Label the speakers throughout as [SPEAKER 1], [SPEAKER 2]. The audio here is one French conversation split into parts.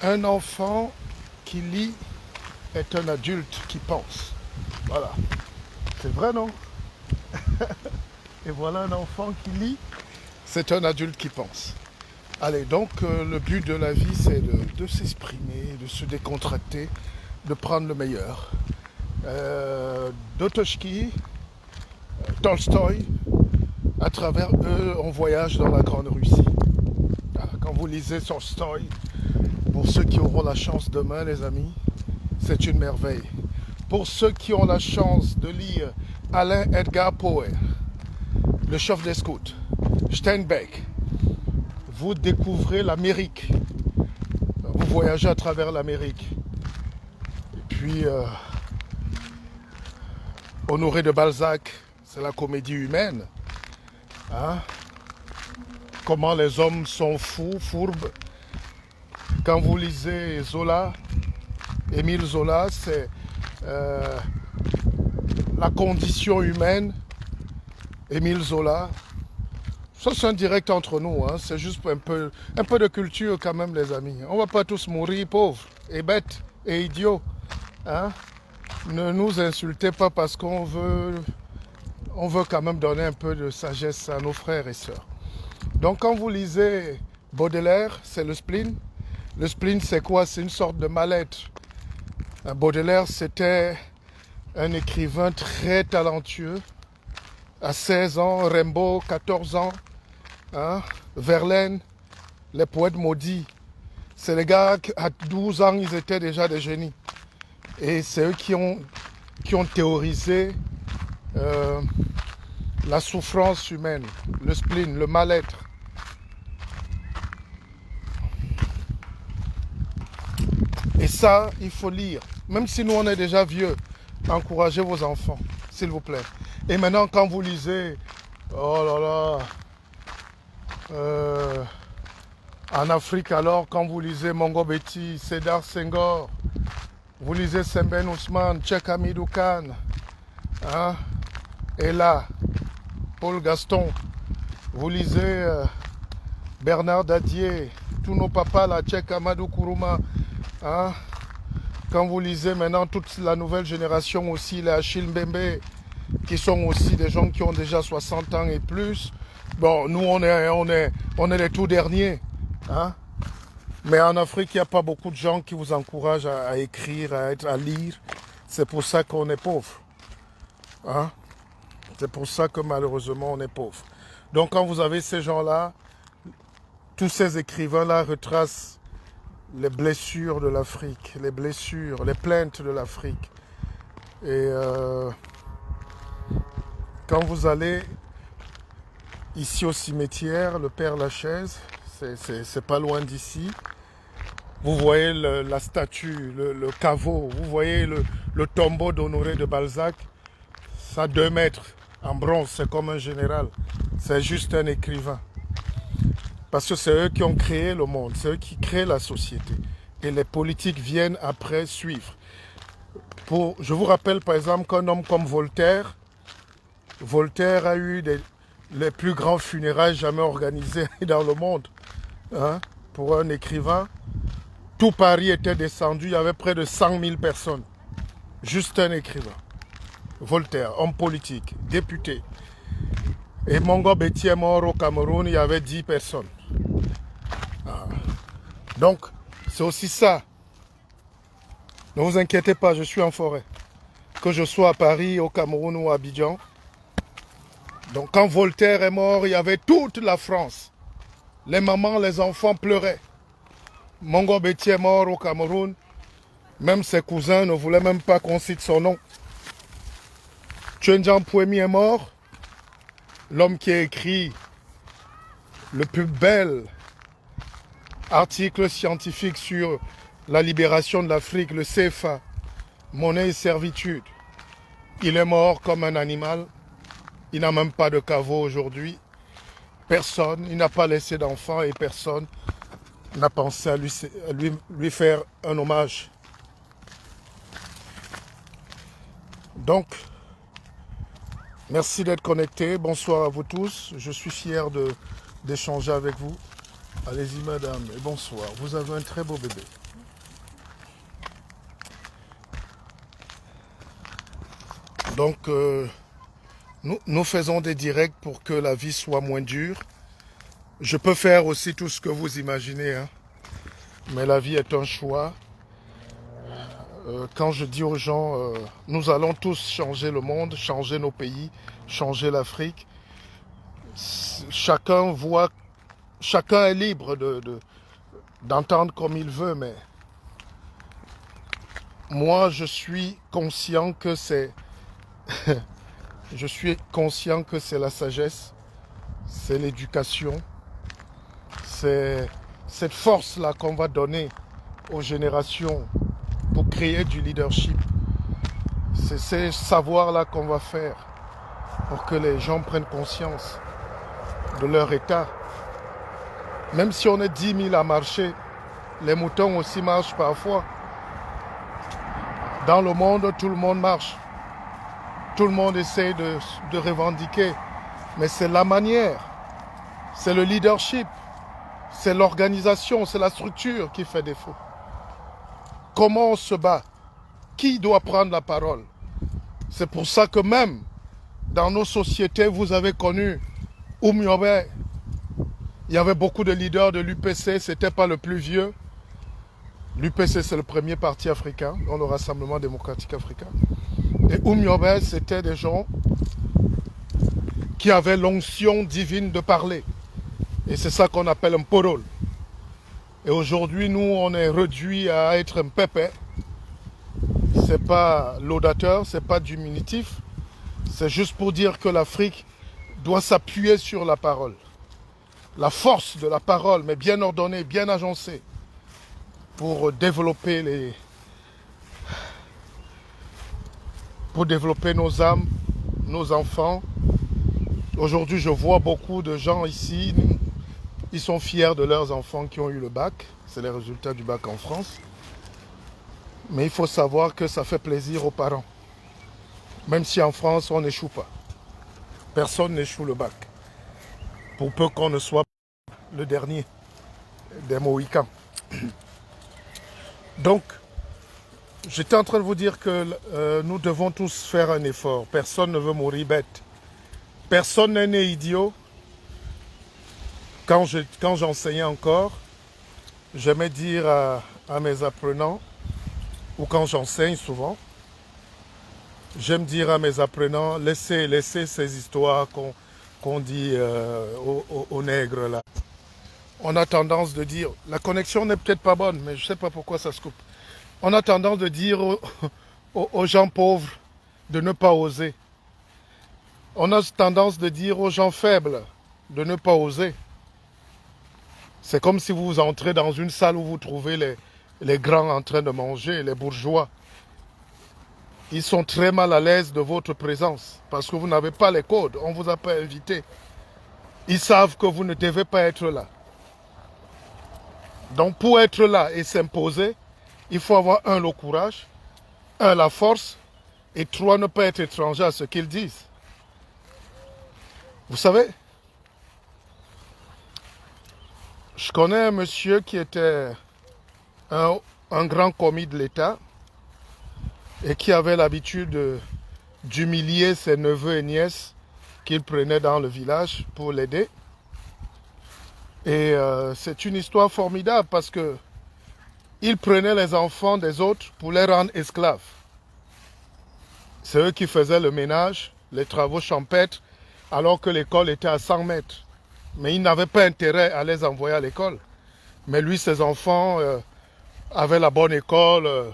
[SPEAKER 1] Un enfant qui lit est un adulte qui pense. Voilà. C'est vrai, non? Et voilà un enfant qui lit, c'est un adulte qui pense. Allez, donc le but de la vie, c'est de s'exprimer, de se décontracter, de prendre le meilleur. Dostoïevski, Tolstoï, à travers eux, on voyage dans la Grande Russie. Voilà, quand vous lisez Tolstoï, pour ceux qui auront la chance demain, les amis, c'est une merveille. Pour ceux qui ont la chance de lire Alain Edgar Poe, le chef des scouts, Steinbeck, vous découvrez l'Amérique. Vous voyagez à travers l'Amérique. Et puis, Honoré de Balzac, c'est la comédie humaine. Hein? Comment les hommes sont fous, fourbes. Quand vous lisez Zola, Émile Zola, c'est la condition humaine. Émile Zola. Ça, c'est un direct entre nous. Hein. C'est juste un peu de culture quand même, les amis. On ne va pas tous mourir pauvres et bêtes et idiots. Hein. Ne nous insultez pas parce qu'on veut quand même donner un peu de sagesse à nos frères et sœurs. Donc quand vous lisez Baudelaire, c'est le spleen. Le spleen, c'est quoi? C'est une sorte de mal-être. Baudelaire, c'était un écrivain très talentueux. À 16 ans, Rimbaud, 14 ans, hein? Verlaine, les poètes maudits. C'est les gars qui, à 12 ans, ils étaient déjà des génies. Et c'est eux qui ont théorisé la souffrance humaine, le spleen, le mal-être. Et ça, il faut lire. Même si nous, on est déjà vieux, encouragez vos enfants, s'il vous plaît. Et maintenant, quand vous lisez, oh là là, en Afrique alors, quand vous lisez Mongo Betty, Sédar Senghor, vous lisez Semben Ousmane, Tchèque Hamidou Khan, hein, Ella, Paul Gaston, vous lisez Bernard Dadier, tous nos papas là, Tchèque Amadou Kourouma, hein, quand vous lisez maintenant toute la nouvelle génération aussi, les Achille Mbembe, qui sont aussi des gens qui ont déjà 60 ans et plus. Bon, nous on est les tout derniers. Hein? Mais en Afrique, il n'y a pas beaucoup de gens qui vous encouragent à écrire, à lire. C'est pour ça qu'on est pauvre. Hein? C'est pour ça que malheureusement on est pauvre. Donc quand vous avez ces gens-là, tous ces écrivains-là retracent les blessures de l'Afrique, les blessures, les plaintes de l'Afrique. Et quand vous allez ici au cimetière, le Père Lachaise, c'est pas loin d'ici, vous voyez la statue, le caveau, vous voyez le tombeau d'Honoré de Balzac, ça a 2 mètres en bronze, c'est comme un général, c'est juste un écrivain. Parce que c'est eux qui ont créé le monde, c'est eux qui créent la société. Et les politiques viennent après suivre. Je vous rappelle par exemple qu'un homme comme Voltaire a eu les plus grands funérailles jamais organisés dans le monde. Hein, pour un écrivain, tout Paris était descendu, il y avait près de 100 000 personnes. Juste un écrivain. Voltaire, homme politique, député. Et Mongo Betty est mort au Cameroun, il y avait 10 personnes. Donc, c'est aussi ça. Ne vous inquiétez pas, je suis en forêt. Que je sois à Paris, au Cameroun ou à Abidjan. Donc, quand Voltaire est mort, il y avait toute la France. Les mamans, les enfants pleuraient. Mongo Betty est mort au Cameroun. Même ses cousins ne voulaient même pas qu'on cite son nom. Tchenjiang Puemi est mort. L'homme qui a écrit le plus bel article scientifique sur la libération de l'Afrique, le CFA, monnaie et servitude. Il est mort comme un animal. Il n'a même pas de caveau aujourd'hui. Personne, il n'a pas laissé d'enfant et personne n'a pensé à lui faire un hommage. Donc, merci d'être connectés. Bonsoir à vous tous. Je suis fier d'échanger avec vous. Allez-y, madame, et bonsoir. Vous avez un très beau bébé. Donc, nous faisons des directs pour que la vie soit moins dure. Je peux faire aussi tout ce que vous imaginez, hein. Mais la vie est un choix. Quand je dis aux gens, nous allons tous changer le monde, changer nos pays, changer l'Afrique. Chacun est libre d'entendre comme il veut, mais moi je suis conscient que c'est je suis conscient que c'est la sagesse, c'est l'éducation, c'est cette force-là qu'on va donner aux générations pour créer du leadership. C'est ces savoirs-là qu'on va faire pour que les gens prennent conscience de leur état. Même si on est 10 000 à marcher, les moutons aussi marchent parfois. Dans le monde, tout le monde marche. Tout le monde essaie de revendiquer. Mais c'est la manière, c'est le leadership, c'est l'organisation, c'est la structure qui fait défaut. Comment on se bat? Qui doit prendre la parole? C'est pour ça que même dans nos sociétés, vous avez connu Oumyobé. Il y avait beaucoup de leaders de l'UPC, ce n'était pas le plus vieux. L'UPC, c'est le premier parti africain, dans le Rassemblement démocratique africain. Et Oumyobé, c'était des gens qui avaient l'onction divine de parler. Et c'est ça qu'on appelle un porol. Et aujourd'hui, nous, on est réduit à être un pépé. C'est pas laudateur, c'est pas diminutif. C'est juste pour dire que l'Afrique doit s'appuyer sur la parole. La force de la parole, mais bien ordonnée, bien agencée, pour développer nos âmes, nos enfants. Aujourd'hui, je vois beaucoup de gens ici, ils sont fiers de leurs enfants qui ont eu le bac. C'est les résultats du bac en France. Mais il faut savoir que ça fait plaisir aux parents. Même si en France, on n'échoue pas. Personne n'échoue le bac. Pour peu qu'on ne soit le dernier des Mohicans. Donc, j'étais en train de vous dire que nous devons tous faire un effort. Personne ne veut mourir bête. Personne n'est né idiot. Quand j'enseignais encore, j'aimais dire à mes apprenants, ou quand j'enseigne souvent, j'aime dire à mes apprenants, laissez ces histoires qu'on dit aux nègres là. On a tendance de dire, la connexion n'est peut-être pas bonne, mais je ne sais pas pourquoi ça se coupe. On a tendance de dire aux gens pauvres de ne pas oser. On a tendance de dire aux gens faibles de ne pas oser. C'est comme si vous entrez dans une salle où vous trouvez les grands en train de manger, les bourgeois. Ils sont très mal à l'aise de votre présence parce que vous n'avez pas les codes, on ne vous a pas invité. Ils savent que vous ne devez pas être là. Donc pour être là et s'imposer, il faut avoir un, le courage, un, la force, et trois, ne pas être étranger à ce qu'ils disent. Vous savez, je connais un monsieur qui était un grand commis de l'État et qui avait l'habitude d'humilier ses neveux et nièces qu'il prenait dans le village pour l'aider. Et c'est une histoire formidable parce que il prenait les enfants des autres pour les rendre esclaves. C'est eux qui faisaient le ménage, les travaux champêtres, alors que l'école était à 100 mètres. Mais il n'avait pas intérêt à les envoyer à l'école. Mais lui, ses enfants avaient la bonne école,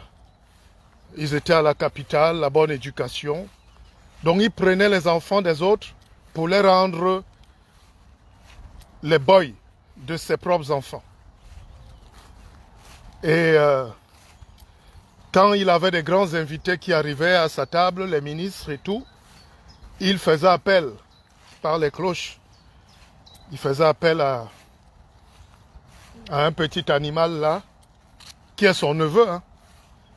[SPEAKER 1] ils étaient à la capitale, la bonne éducation. Donc il prenait les enfants des autres pour les rendre les boys de ses propres enfants. Et quand il avait des grands invités qui arrivaient à sa table, les ministres et tout, il faisait appel par les cloches. Il faisait appel à un petit animal là, qui est son neveu, hein,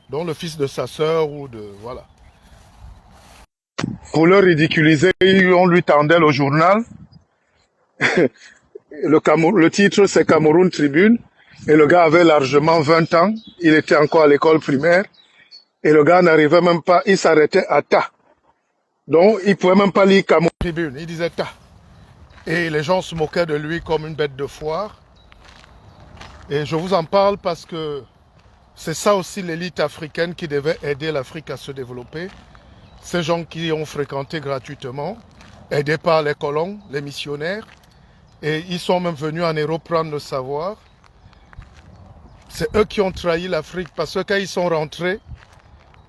[SPEAKER 1] dont le fils de sa sœur ou de... voilà. Pour le ridiculiser, on lui tendait le journal. Le titre, c'est Cameroun Tribune. Et le gars avait largement 20 ans. Il était encore à l'école primaire. Et le gars n'arrivait même pas, il s'arrêtait à ta. Donc, il ne pouvait même pas lire qu'à mon tribune. Il disait ta. Et les gens se moquaient de lui comme une bête de foire. Et je vous en parle parce que c'est ça aussi l'élite africaine qui devait aider l'Afrique à se développer. Ces gens qui ont fréquenté gratuitement, aidés par les colons, les missionnaires. Et ils sont même venus en Europe prendre le savoir. C'est eux qui ont trahi l'Afrique parce que quand ils sont rentrés,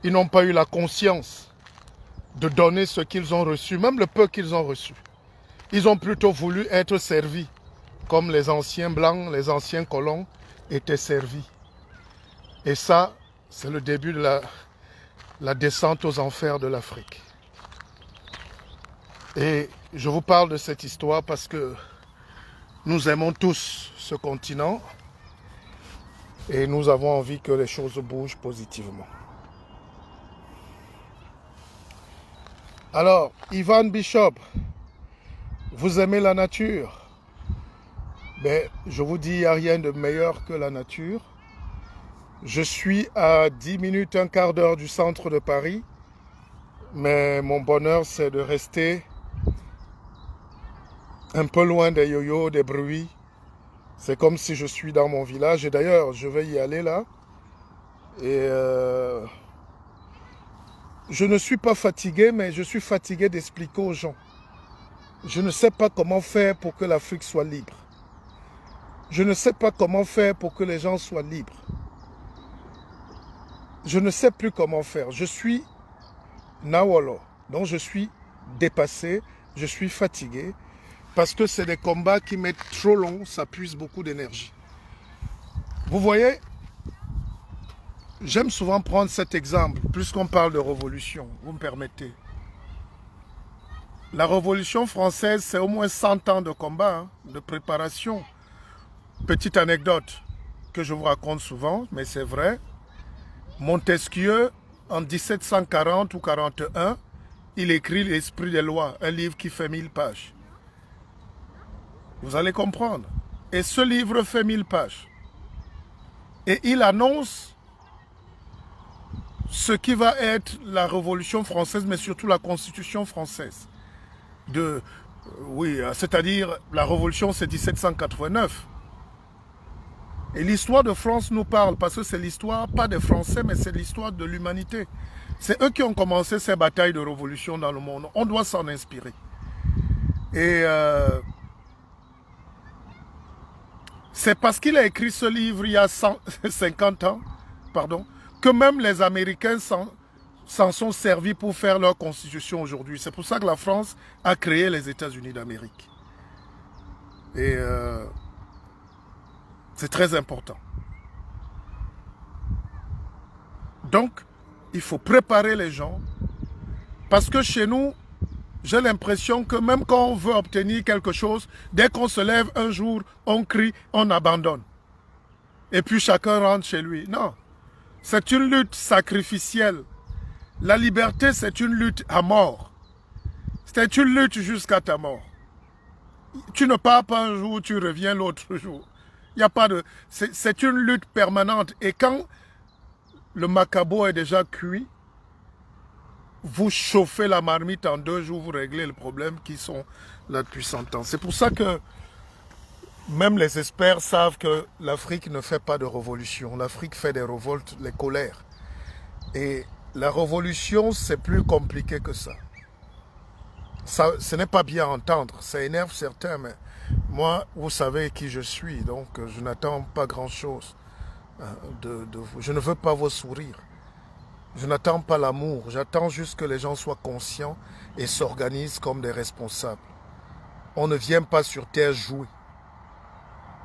[SPEAKER 1] ils n'ont pas eu la conscience de donner ce qu'ils ont reçu, même le peu qu'ils ont reçu. Ils ont plutôt voulu être servis, comme les anciens blancs, les anciens colons étaient servis. Et ça, c'est le début de la descente aux enfers de l'Afrique. Et je vous parle de cette histoire parce que nous aimons tous ce continent et nous avons envie que les choses bougent positivement. Alors, Ivan Bishop, vous aimez la nature? Ben, je vous dis, il n'y a rien de meilleur que la nature. Je suis à 10 minutes, un quart d'heure du centre de Paris, mais mon bonheur, c'est de rester un peu loin des yo-yo, des bruits. C'est comme si je suis dans mon village. Et d'ailleurs, je vais y aller là. Et je ne suis pas fatigué, mais je suis fatigué d'expliquer aux gens. Je ne sais pas comment faire pour que l'Afrique soit libre. Je ne sais pas comment faire pour que les gens soient libres. Je ne sais plus comment faire. Je suis Nawolo. Donc je suis dépassé, je suis fatigué. Parce que c'est des combats qui mettent trop long, ça puise beaucoup d'énergie. Vous voyez, j'aime souvent prendre cet exemple, puisqu'on parle de révolution, vous me permettez. La Révolution française, c'est au moins 100 ans de combat, hein, de préparation. Petite anecdote que je vous raconte souvent, mais c'est vrai. Montesquieu, en 1740 ou 41, il écrit L'Esprit des lois, un livre qui fait 1000 pages. Vous allez comprendre. Et ce livre fait 1000 pages. Et il annonce ce qui va être la Révolution française, mais surtout la Constitution française. Oui, c'est-à-dire la Révolution, c'est 1789. Et l'histoire de France nous parle, parce que c'est l'histoire, pas des Français, mais c'est l'histoire de l'humanité. C'est eux qui ont commencé ces batailles de révolution dans le monde. On doit s'en inspirer. Et c'est parce qu'il a écrit ce livre il y a 50 ans, pardon, que même les Américains s'en sont servis pour faire leur constitution aujourd'hui. C'est pour ça que la France a créé les États-Unis d'Amérique. Et c'est très important. Donc, il faut préparer les gens. Parce que chez nous, j'ai l'impression que même quand on veut obtenir quelque chose, dès qu'on se lève un jour, on crie, on abandonne. Et puis chacun rentre chez lui. Non, c'est une lutte sacrificielle. La liberté, c'est une lutte à mort. C'est une lutte jusqu'à ta mort. Tu ne pars pas un jour, tu reviens l'autre jour. Il n'y a pas de... C'est une lutte permanente. Et quand le macabo est déjà cuit, vous chauffez la marmite en 2 jours, vous réglez le problème qui sont là depuis 100 ans. C'est pour ça que même les experts savent que l'Afrique ne fait pas de révolution. L'Afrique fait des révoltes, les colères. Et la révolution, c'est plus compliqué que ça. Ce n'est pas bien à entendre. Ça énerve certains, mais moi, vous savez qui je suis. Donc, je n'attends pas grand-chose de vous. Je ne veux pas vos sourires. Je n'attends pas l'amour. J'attends juste que les gens soient conscients et s'organisent comme des responsables. On ne vient pas sur terre jouer.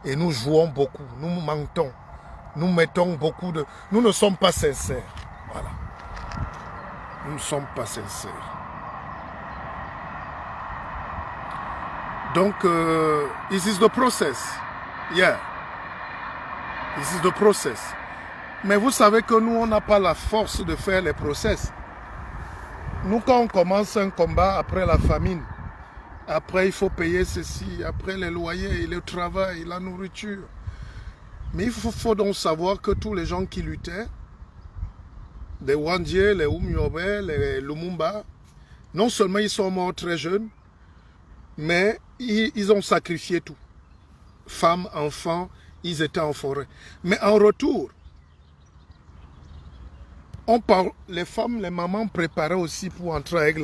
[SPEAKER 1] Et nous jouons beaucoup. Nous mentons. Nous mettons beaucoup de... Nous ne sommes pas sincères. Voilà. Nous ne sommes pas sincères. Donc, this is the process. Yeah. This is the process. Mais vous savez que nous, on n'a pas la force de faire les process. Nous, quand on commence un combat après la famine, après il faut payer ceci, après les loyers, le travail, la nourriture. Mais il faut donc savoir que tous les gens qui luttaient, les Wandje, les Oumyobe, les Lumumba, Non seulement ils sont morts très jeunes, mais ils ont sacrifié tout. Femmes, enfants, ils étaient en forêt. Mais en retour, les femmes, les mamans préparaient aussi pour entrer avec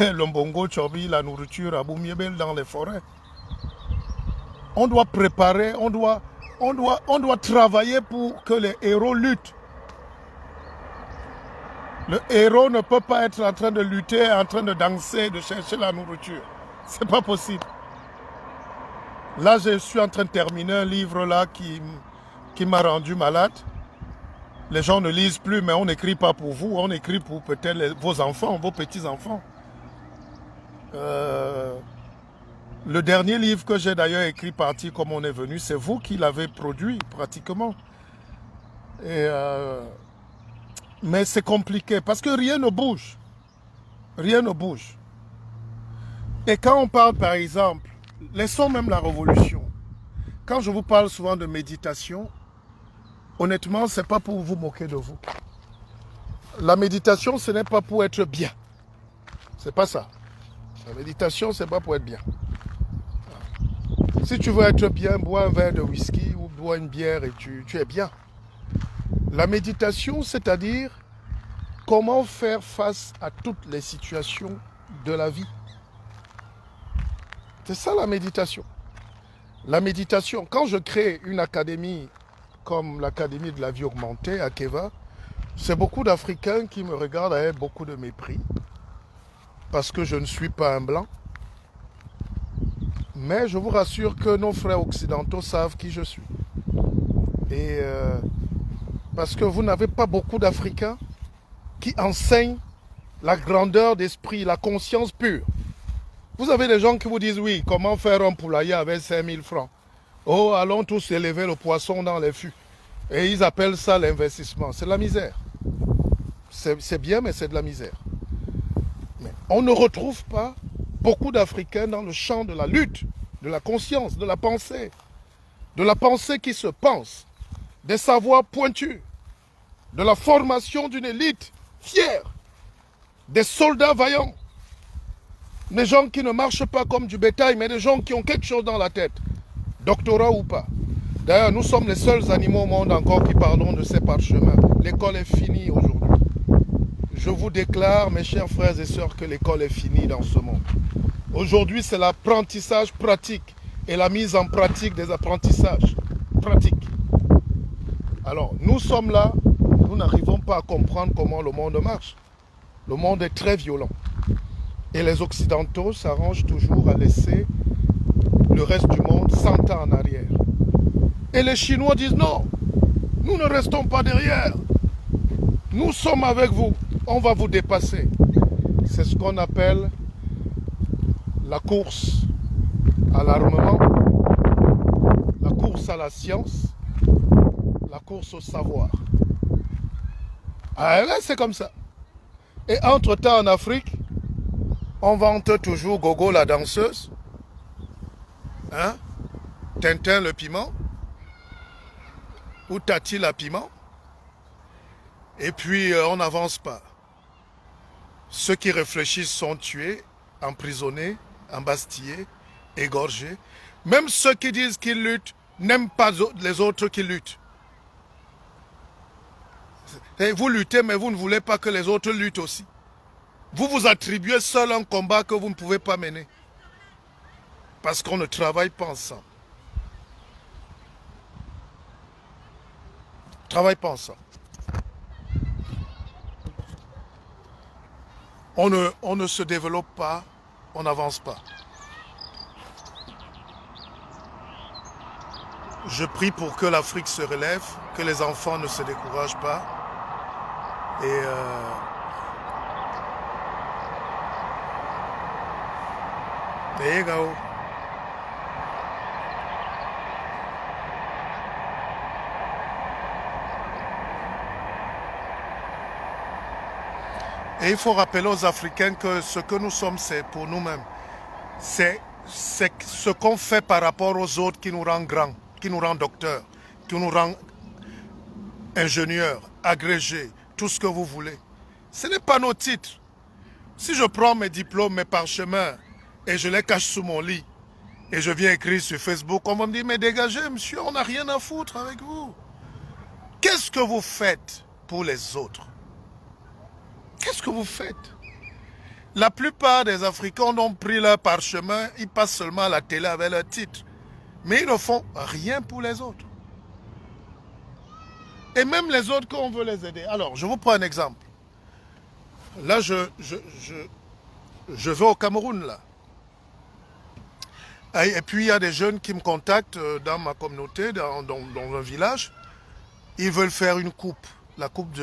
[SPEAKER 1] le mbongo, chobi, la nourriture à Boumiebel dans les forêts. On doit préparer, on doit travailler pour que les héros luttent. Le héros ne peut pas être en train de lutter, en train de danser, de chercher la nourriture. C'est pas possible. Là, je suis en train de terminer un livre là qui m'a rendu malade. Les gens ne lisent plus, mais on n'écrit pas pour vous, on écrit pour peut-être vos enfants, vos petits-enfants. Le dernier livre que j'ai d'ailleurs écrit parti comme on est venu, c'est vous qui l'avez produit pratiquement. Mais c'est compliqué parce que rien ne bouge. Rien ne bouge. Et quand on parle par exemple, laissons même la révolution. Quand je vous parle souvent de méditation, honnêtement, ce n'est pas pour vous moquer de vous. La méditation, ce n'est pas pour être bien. C'est pas ça. La méditation, ce n'est pas pour être bien. Si tu veux être bien, bois un verre de whisky ou bois une bière et tu es bien. La méditation, c'est-à-dire comment faire face à toutes les situations de la vie. C'est ça la méditation. La méditation, quand je crée une académie comme l'Académie de la vie augmentée à Keva, c'est beaucoup d'Africains qui me regardent avec beaucoup de mépris parce que je ne suis pas un blanc. Mais je vous rassure que nos frères occidentaux savent qui je suis. Et parce que vous n'avez pas beaucoup d'Africains qui enseignent la grandeur d'esprit, la conscience pure. Vous avez des gens qui vous disent, oui, comment faire un poulailler avec 5000 francs? Oh, allons tous élever le poisson dans les fûts. Et ils appellent ça l'investissement. C'est de la misère. C'est bien, mais c'est de la misère. Mais on ne retrouve pas beaucoup d'Africains dans le champ de la lutte, de la conscience, de la pensée qui se pense, des savoirs pointus, de la formation d'une élite fière, des soldats vaillants, des gens qui ne marchent pas comme du bétail, mais des gens qui ont quelque chose dans la tête, doctorat ou pas. D'ailleurs, nous sommes les seuls animaux au monde encore qui parlons de ces parchemins. L'école est finie aujourd'hui. Je vous déclare, mes chers frères et sœurs, que l'école est finie dans ce monde. Aujourd'hui, c'est l'apprentissage pratique et la mise en pratique des apprentissages pratiques. Alors, nous sommes là, nous n'arrivons pas à comprendre comment le monde marche. Le monde est très violent. Et les Occidentaux s'arrangent toujours à laisser le reste du monde 100 ans en arrière. Et les Chinois disent non, nous ne restons pas derrière. Nous sommes avec vous, on va vous dépasser. C'est ce qu'on appelle la course à l'armement, la course à la science, la course au savoir. Ah là, c'est comme ça. Et entre-temps, en Afrique, on vante toujours Gogo la danseuse, hein? Tintin le piment, ou Tati la piment, et puis on n'avance pas. Ceux qui réfléchissent sont tués, emprisonnés, embastillés, égorgés. Même ceux qui disent qu'ils luttent n'aiment pas les autres qui luttent. Et vous luttez, mais vous ne voulez pas que les autres luttent aussi. Vous vous attribuez seul un combat que vous ne pouvez pas mener. Parce qu'on ne travaille pas ensemble. On ne travaille pas ensemble. On ne se développe pas, on n'avance pas. Je prie pour que l'Afrique se relève, que les enfants ne se découragent pas. Et there you go. Et il faut rappeler aux Africains que ce que nous sommes, c'est pour nous-mêmes. C'est ce qu'on fait par rapport aux autres qui nous rend grands, qui nous rend docteurs, qui nous rend ingénieurs, agrégés, tout ce que vous voulez. Ce n'est pas nos titres. Si je prends mes diplômes, mes parchemins, et je les cache sous mon lit, et je viens écrire sur Facebook, on va me dire, mais dégagez, monsieur, on n'a rien à foutre avec vous. Qu'est-ce que vous faites pour les autres? Qu'est-ce que vous faites? La plupart des Africains ont pris leur parchemin, ils passent seulement à la télé avec leur titre. Mais ils ne font rien pour les autres. Et même les autres, qu'on veut les aider. Alors, je vous prends un exemple. Là, je vais au Cameroun, là. Et puis, il y a des jeunes qui me contactent dans ma communauté, dans un village. Ils veulent faire une coupe. La coupe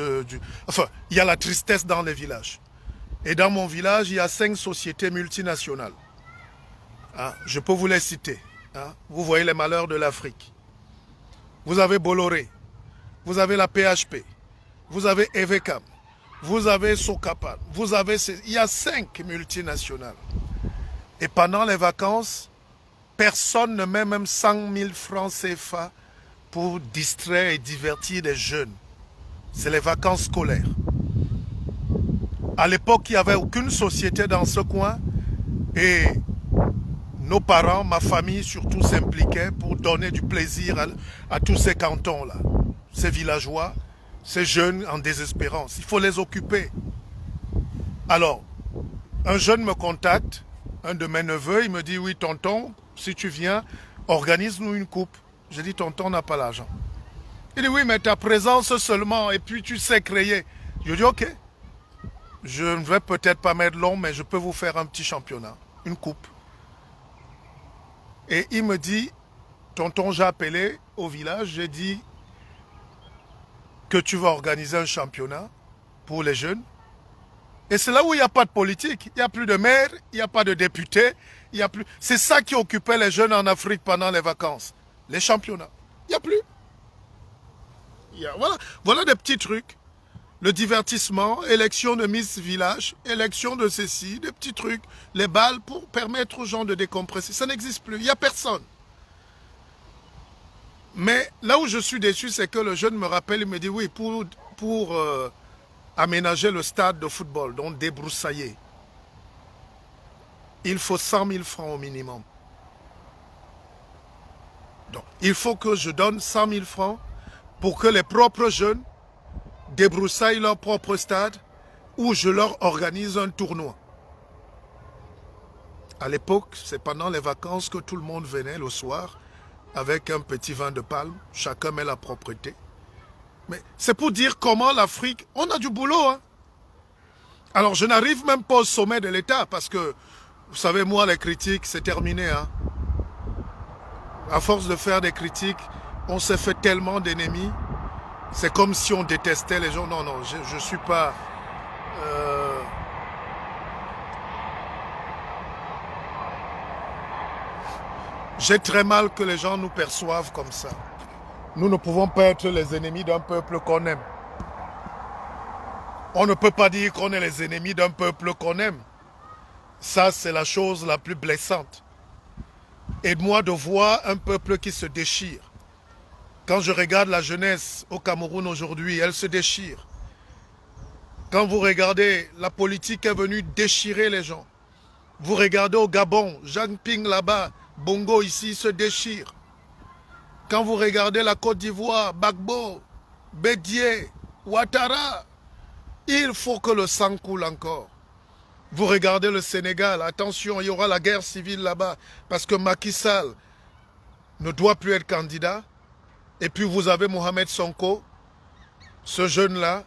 [SPEAKER 1] Enfin, il y a la tristesse dans les villages. Et dans mon village, il y a 5 sociétés multinationales. Hein, je peux vous les citer. Hein. Vous voyez les malheurs de l'Afrique. Vous avez Bolloré. Vous avez la PHP. Vous avez Evecam. Vous avez Socapal. Il y a 5 multinationales. Et pendant les vacances, personne ne met même 100 000 francs CFA pour distraire et divertir les jeunes. C'est les vacances scolaires. À l'époque, il n'y avait aucune société dans ce coin et nos parents, ma famille surtout, s'impliquaient pour donner du plaisir à tous ces cantons-là, ces villageois, ces jeunes en désespérance. Il faut les occuper. Alors, un jeune me contacte, un de mes neveux, il me dit, oui, tonton, si tu viens, organise-nous une coupe. J'ai dit, tonton, on n'a pas l'argent. Il dit, oui, mais ta présence seulement, et puis tu sais créer. Je dis, ok. Je ne vais peut-être pas mettre long, mais je peux vous faire un petit championnat, une coupe. Et il me dit, tonton, j'ai appelé au village, j'ai dit que tu vas organiser un championnat pour les jeunes. Et c'est là où il n'y a pas de politique. Il n'y a plus de maire, il n'y a pas de député. C'est ça qui occupait les jeunes en Afrique pendant les vacances. Les championnats. Il n'y a plus. Voilà des petits trucs. Le divertissement, élection de Miss Village, élection de ceci, des petits trucs, les balles pour permettre aux gens de décompresser. Ça n'existe plus, il n'y a personne. Mais là où je suis déçu, c'est que le jeune me rappelle, il me dit, oui, pour aménager le stade de football, donc débroussailler, il faut 100 000 francs au minimum. Donc, il faut que je donne 100 000 francs pour que les propres jeunes débroussaillent leur propre stade où je leur organise un tournoi. À l'époque, c'est pendant les vacances que tout le monde venait le soir avec un petit vin de palme, chacun met la propreté. Mais c'est pour dire comment l'Afrique, on a du boulot. Hein. Alors je n'arrive même pas au sommet de l'État parce que, vous savez, moi les critiques, c'est terminé. Hein. À force de faire des critiques, on s'est fait tellement d'ennemis. C'est comme si on détestait les gens. Non, non, je ne suis pas... J'ai très mal que les gens nous perçoivent comme ça. Nous ne pouvons pas être les ennemis d'un peuple qu'on aime. On ne peut pas dire qu'on est les ennemis d'un peuple qu'on aime. Ça, c'est la chose la plus blessante. Aide-moi de voir un peuple qui se déchire. Quand je regarde la jeunesse au Cameroun aujourd'hui, elle se déchire. Quand vous regardez, la politique est venue déchirer les gens. Vous regardez au Gabon, Jean Ping là-bas, Bongo ici se déchire. Quand vous regardez la Côte d'Ivoire, Gbagbo, Bédié, Ouattara, il faut que le sang coule encore. Vous regardez le Sénégal, attention, il y aura la guerre civile là-bas, parce que Macky Sall ne doit plus être candidat. Et puis vous avez Mohamed Sonko, ce jeune-là,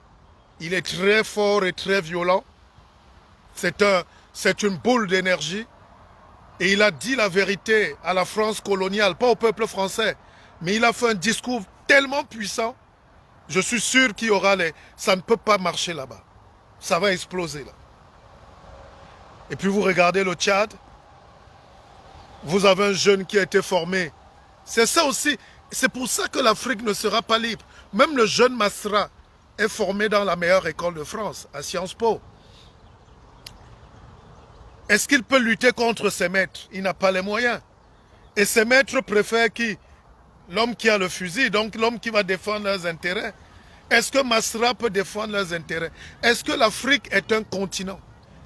[SPEAKER 1] il est très fort et très violent. C'est une boule d'énergie. Et il a dit la vérité à la France coloniale, pas au peuple français. Mais il a fait un discours tellement puissant. Je suis sûr qu'il y aura les... Ça ne peut pas marcher là-bas. Ça va exploser là. Et puis vous regardez le Tchad. Vous avez un jeune qui a été formé. C'est ça aussi. C'est pour ça que l'Afrique ne sera pas libre. Même le jeune Masra est formé dans la meilleure école de France, à Sciences Po. Est-ce qu'il peut lutter contre ses maîtres? Il n'a pas les moyens. Et ses maîtres préfèrent qui? L'homme qui a le fusil, donc l'homme qui va défendre leurs intérêts. Est-ce que Masra peut défendre leurs intérêts? Est-ce que l'Afrique est un continent?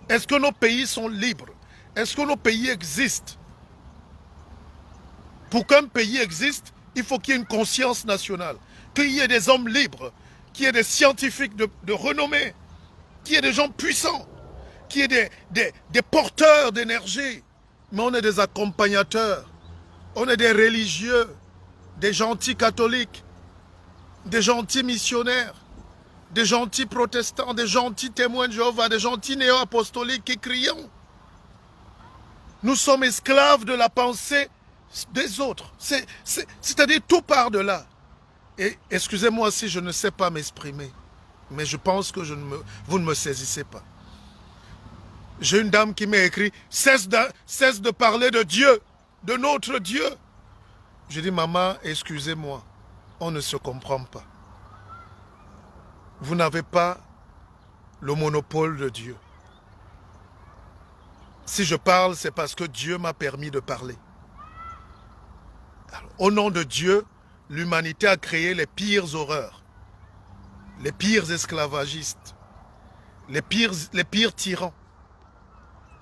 [SPEAKER 1] Est-ce que nos pays sont libres? Est-ce que nos pays existent? Pour qu'un pays existe, il faut qu'il y ait une conscience nationale, qu'il y ait des hommes libres, qu'il y ait des scientifiques de renommée, qu'il y ait des gens puissants, qu'il y ait des porteurs d'énergie. Mais on est des accompagnateurs, on est des religieux, des gentils catholiques, des gentils missionnaires, des gentils protestants, des gentils témoins de Jéhovah, des gentils néo-apostoliques qui crions. Nous sommes esclaves de la pensée des autres. C'est-à-dire tout part de là. Et excusez-moi si je ne sais pas m'exprimer, mais je pense que vous ne me saisissez pas. J'ai une dame qui m'a écrit « Cesse de parler de Dieu, de notre Dieu ». Je dis « Maman, excusez-moi, on ne se comprend pas. Vous n'avez pas le monopole de Dieu. Si je parle, c'est parce que Dieu m'a permis de parler. Alors, au nom de Dieu, l'humanité a créé les pires horreurs, les pires esclavagistes, les pires tyrans.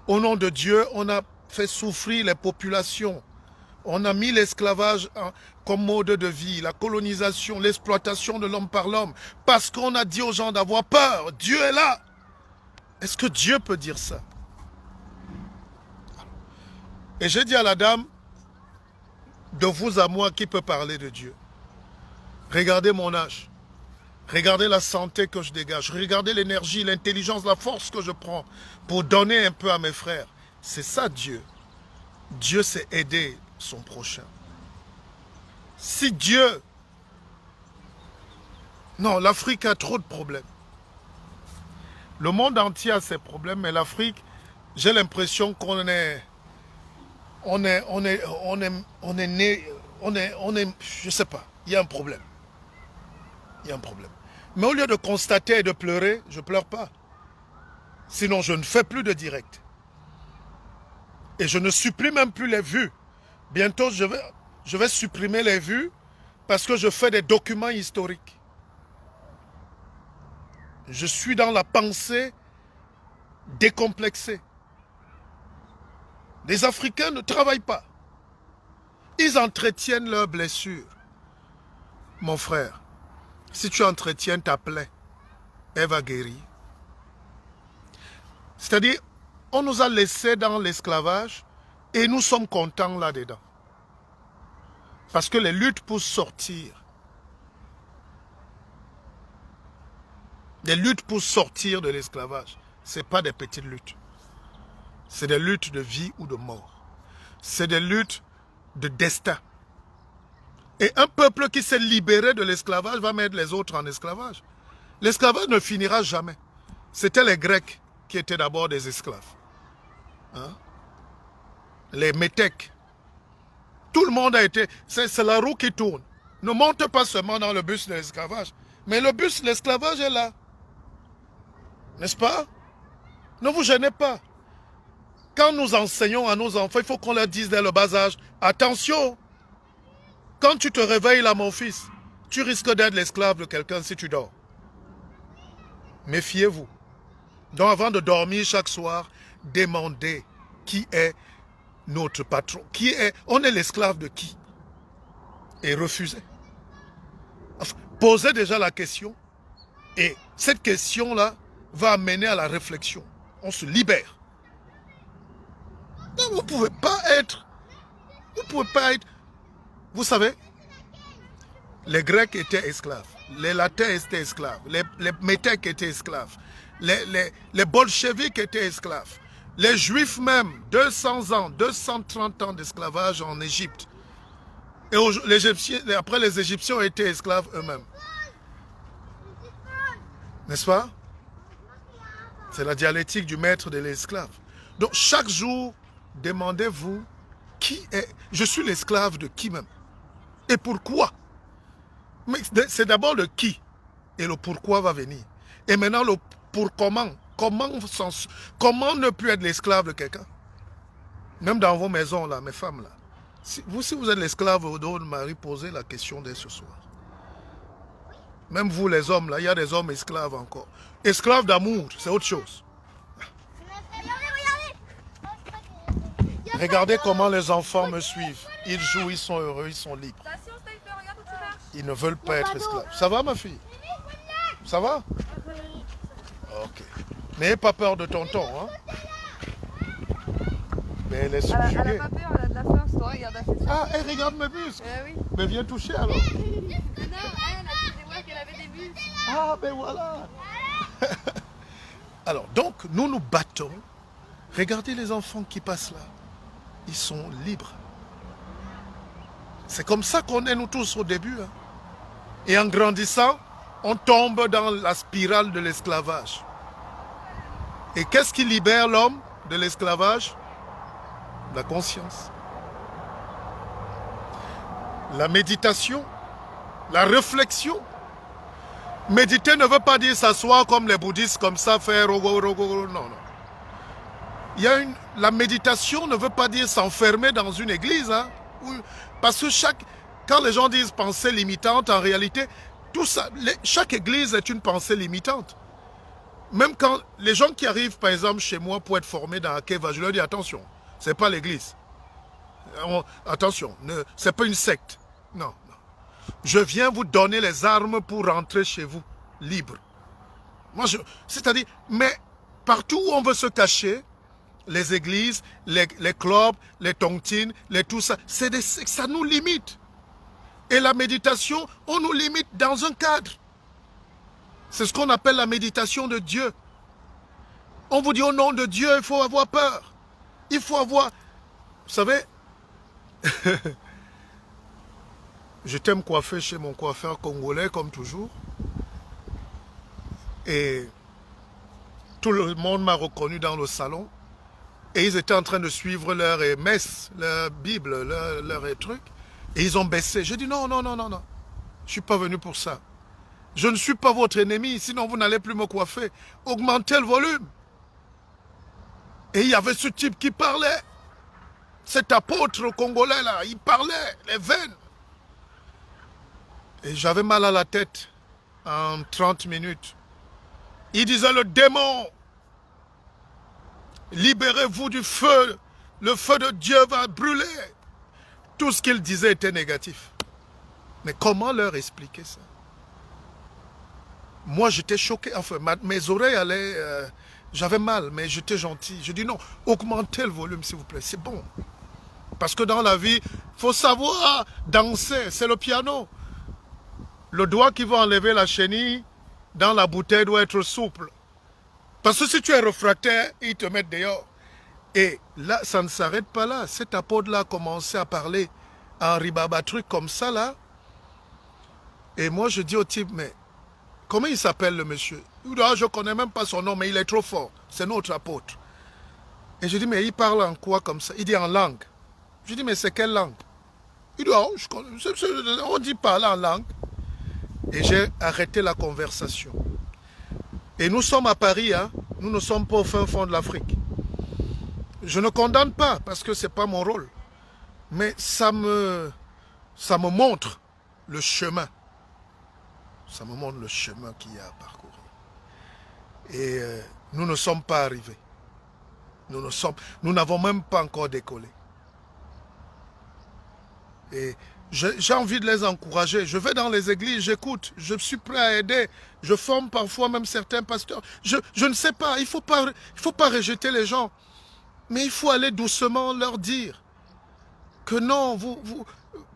[SPEAKER 1] Au nom de Dieu, on a fait souffrir les populations. On a mis l'esclavage comme mode de vie, la colonisation, l'exploitation de l'homme par l'homme, parce qu'on a dit aux gens d'avoir peur. Dieu est là. Est-ce que Dieu peut dire ça? Et j'ai dit à la dame, de vous à moi, qui peut parler de Dieu? Regardez mon âge. Regardez la santé que je dégage. Regardez l'énergie, l'intelligence, la force que je prends pour donner un peu à mes frères. C'est ça Dieu. Dieu, c'est aider son prochain. Si Dieu... Non, l'Afrique a trop de problèmes. Le monde entier a ses problèmes, mais l'Afrique, j'ai l'impression qu'on est... je sais pas, il y a un problème. Il y a un problème. Mais au lieu de constater et de pleurer, je ne pleure pas. Sinon, je ne fais plus de direct. Et je ne supprime même plus les vues. Bientôt, je vais supprimer les vues parce que je fais des documents historiques. Je suis dans la pensée décomplexée. Les Africains ne travaillent pas. Ils entretiennent leurs blessures. Mon frère, si tu entretiens ta plaie, elle va guérir. C'est-à-dire, on nous a laissés dans l'esclavage et nous sommes contents là-dedans. Parce que les luttes pour sortir, de l'esclavage, ce n'est pas des petites luttes. C'est des luttes de vie ou de mort. C'est des luttes de destin. Et un peuple qui s'est libéré de l'esclavage va mettre les autres en esclavage. L'esclavage ne finira jamais. C'était les Grecs qui étaient d'abord des esclaves. Hein? Les Métèques. Tout le monde a été... C'est la roue qui tourne. Ne monte pas seulement dans le bus de l'esclavage. Mais le bus de l'esclavage est là. N'est-ce pas? Ne vous gênez pas. Quand nous enseignons à nos enfants, il faut qu'on leur dise dès le bas âge, attention, quand tu te réveilles là, mon fils, tu risques d'être l'esclave de quelqu'un si tu dors. Méfiez-vous. Donc avant de dormir chaque soir, demandez qui est notre patron. On est l'esclave de qui? Et refusez. Enfin, posez déjà la question. Et cette question-là va amener à la réflexion. On se libère. Vous ne pouvez pas être... Vous savez, les Grecs étaient esclaves. Les Latins étaient esclaves. Les Métèques étaient esclaves. Les bolcheviks étaient esclaves. Les Juifs même, 200 ans, 230 ans d'esclavage en Égypte. Et après les Égyptiens ont été esclaves eux-mêmes. N'est-ce pas? C'est la dialectique du maître et de l'esclave. Donc chaque jour, demandez-vous, qui est... Je suis l'esclave de qui même? Et pourquoi? Mais c'est d'abord le qui. Et le pourquoi va venir. Et maintenant, le pour comment. Comment ne plus être l'esclave de quelqu'un? Même dans vos maisons, là, mes femmes, là. Si vous êtes l'esclave de votre mari, posez la question dès ce soir. Même vous, les hommes, là, il y a des hommes esclaves encore. Esclaves d'amour, c'est autre chose. Regardez comment les enfants me suivent. Ils jouent, ils sont heureux, ils sont libres. Ils ne veulent pas être esclaves. Ça va, ma fille? Ça va? Ok. N'ayez pas peur de tonton, hein? Mais elle est subjuguée.
[SPEAKER 2] Elle n'a pas peur, elle a de la force, toi, regarde, elle fait ça.
[SPEAKER 1] Ah, elle regarde mes muscles.
[SPEAKER 2] Oui.
[SPEAKER 1] Mais viens toucher alors.
[SPEAKER 2] Non, elle a dit ouais, qu'elle avait des muscles.
[SPEAKER 1] Ah, ben voilà. Alors, donc, nous nous battons. Regardez les enfants qui passent là. Ils sont libres. C'est comme ça qu'on est nous tous au début. Hein. Et en grandissant, on tombe dans la spirale de l'esclavage. Et qu'est-ce qui libère l'homme de l'esclavage? La conscience. La méditation. La réflexion. Méditer ne veut pas dire s'asseoir comme les bouddhistes, comme ça, faire rogo. Non. La méditation ne veut pas dire s'enfermer dans une église. Hein, parce que quand les gens disent pensée limitante, en réalité, tout ça, chaque église est une pensée limitante. Même quand les gens qui arrivent, par exemple, chez moi pour être formés dans la Keva, je leur dis attention, ce n'est pas l'église. Attention, ce n'est pas une secte. Non. Je viens vous donner les armes pour rentrer chez vous, libre. C'est-à-dire, mais partout où on veut se cacher, les églises, les clubs, les tontines, tout ça, ça nous limite. Et la méditation, on nous limite dans un cadre. C'est ce qu'on appelle la méditation de Dieu. On vous dit au nom de Dieu, il faut avoir peur. Il faut avoir... Vous savez, je t'aime coiffer chez mon coiffeur congolais, comme toujours. Et tout le monde m'a reconnu dans le salon. Et ils étaient en train de suivre leur messe, leur Bible, leur truc. Et ils ont baissé. J'ai dit non. Je ne suis pas venu pour ça. Je ne suis pas votre ennemi, sinon vous n'allez plus me coiffer. Augmentez le volume. Et il y avait ce type qui parlait. Cet apôtre congolais là, il parlait, les veines. Et j'avais mal à la tête en 30 minutes. Il disait le démon, libérez-vous du feu. Le feu de Dieu va brûler. Tout ce qu'il disait était négatif. Mais comment leur expliquer ça? Moi, j'étais choqué. Enfin, mes oreilles allaient... j'avais mal, mais j'étais gentil. Je dis non, augmentez le volume, s'il vous plaît. C'est bon. Parce que dans la vie, il faut savoir danser. C'est le piano. Le doigt qui va enlever la chenille dans la bouteille doit être souple. Parce que si tu es réfractaire, ils te mettent dehors. Et là, ça ne s'arrête pas là. Cet apôtre-là a commencé à parler en ribaba, truc comme ça, là. Et moi, je dis au type, mais comment il s'appelle le monsieur? Il dit, je ne connais même pas son nom, mais il est trop fort. C'est notre apôtre. Et je dis, mais il parle en quoi comme ça? Il dit en langue. Je dis, mais c'est quelle langue? Il dit, je connais, on dit parler en langue. Et j'ai arrêté la conversation. Et nous sommes à Paris, hein? Nous ne sommes pas au fin fond de l'Afrique. Je ne condamne pas, parce que ce n'est pas mon rôle. Mais ça me montre le chemin. Ça me montre le chemin qu'il y a à parcourir. Et nous ne sommes pas arrivés. Nous n'avons même pas encore décollé. Et j'ai envie de les encourager. Je vais dans les églises, j'écoute. Je suis prêt à aider. Je forme parfois même certains pasteurs. Je ne sais pas. Il faut pas rejeter les gens. Mais il faut aller doucement leur dire que non,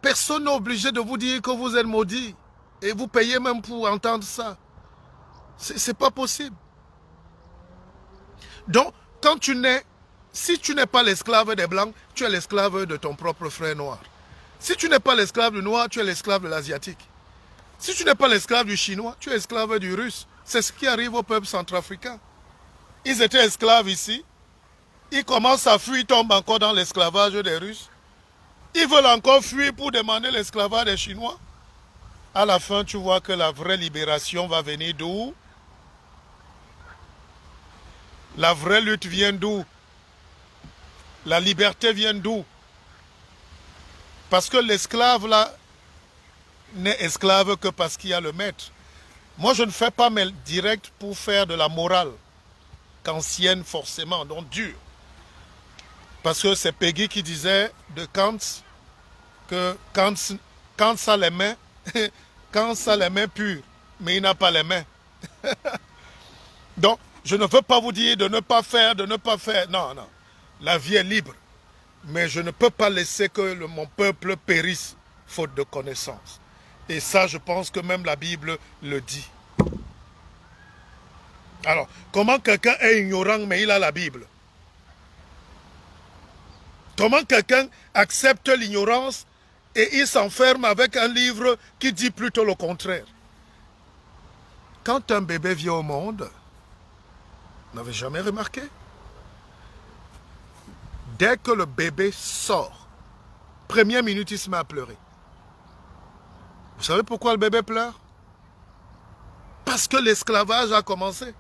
[SPEAKER 1] personne n'est obligé de vous dire que vous êtes maudit. Et vous payez même pour entendre ça. C'est pas possible. Donc, si tu n'es pas l'esclave des Blancs, tu es l'esclave de ton propre frère noir. Si tu n'es pas l'esclave du noir, tu es l'esclave de l'asiatique. Si tu n'es pas l'esclave du chinois, tu es esclave du russe. C'est ce qui arrive au peuple centrafricain. Ils étaient esclaves ici. Ils commencent à fuir, ils tombent encore dans l'esclavage des Russes. Ils veulent encore fuir pour demander l'esclavage des Chinois. À la fin, tu vois que la vraie libération va venir d'où? La vraie lutte vient d'où? La liberté vient d'où? Parce que l'esclave, là, n'est esclave que parce qu'il y a le maître. Moi, je ne fais pas mes directs pour faire de la morale, kantienne forcément, donc dure. Parce que c'est Peggy qui disait de Kant que Kant a les mains, Kant a les mains pures, mais il n'a pas les mains. Donc, je ne veux pas vous dire de ne pas faire, de ne pas faire. Non, non. La vie est libre. Mais je ne peux pas laisser que mon peuple périsse faute de connaissance. Et ça, je pense que même la Bible le dit. Alors, comment quelqu'un est ignorant mais il a la Bible? Comment quelqu'un accepte l'ignorance et il s'enferme avec un livre qui dit plutôt le contraire? Quand un bébé vient au monde, vous n'avez jamais remarqué? Dès que le bébé sort, première minute, il se met à pleurer. Vous savez pourquoi le bébé pleure? Parce que l'esclavage a commencé.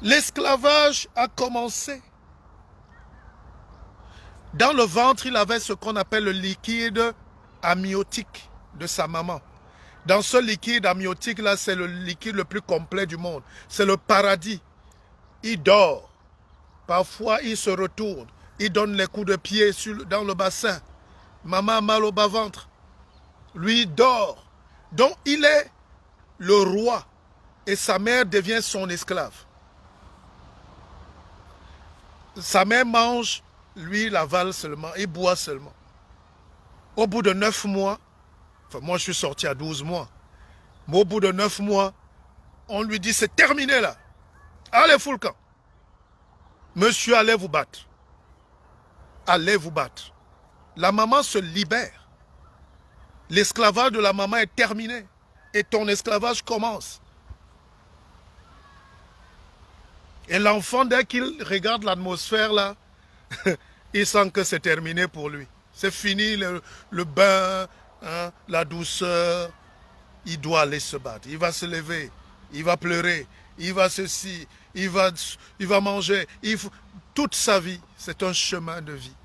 [SPEAKER 1] L'esclavage a commencé. Dans le ventre, il avait ce qu'on appelle le liquide amniotique de sa maman. Dans ce liquide amniotique-là, c'est le liquide le plus complet du monde. C'est le paradis. Il dort. Parfois, il se retourne. Il donne les coups de pied dans le bassin. Maman a mal au bas-ventre. Lui, il dort. Donc, il est le roi. Et sa mère devient son esclave. Sa mère mange, lui, il avale seulement. Il boit seulement. Au bout de 9 mois, enfin, moi, je suis sorti à 12 mois. Mais au bout de 9 mois, on lui dit, c'est terminé là. Allez, fous le camp. Monsieur, allez vous battre. Allez vous battre. La maman se libère. L'esclavage de la maman est terminé. Et ton esclavage commence. Et l'enfant, dès qu'il regarde l'atmosphère là, il sent que c'est terminé pour lui. C'est fini le bain, hein, la douceur. Il doit aller se battre. Il va se lever. Il va pleurer. Il va ceci. Il va manger. Toute sa vie, c'est un chemin de vie.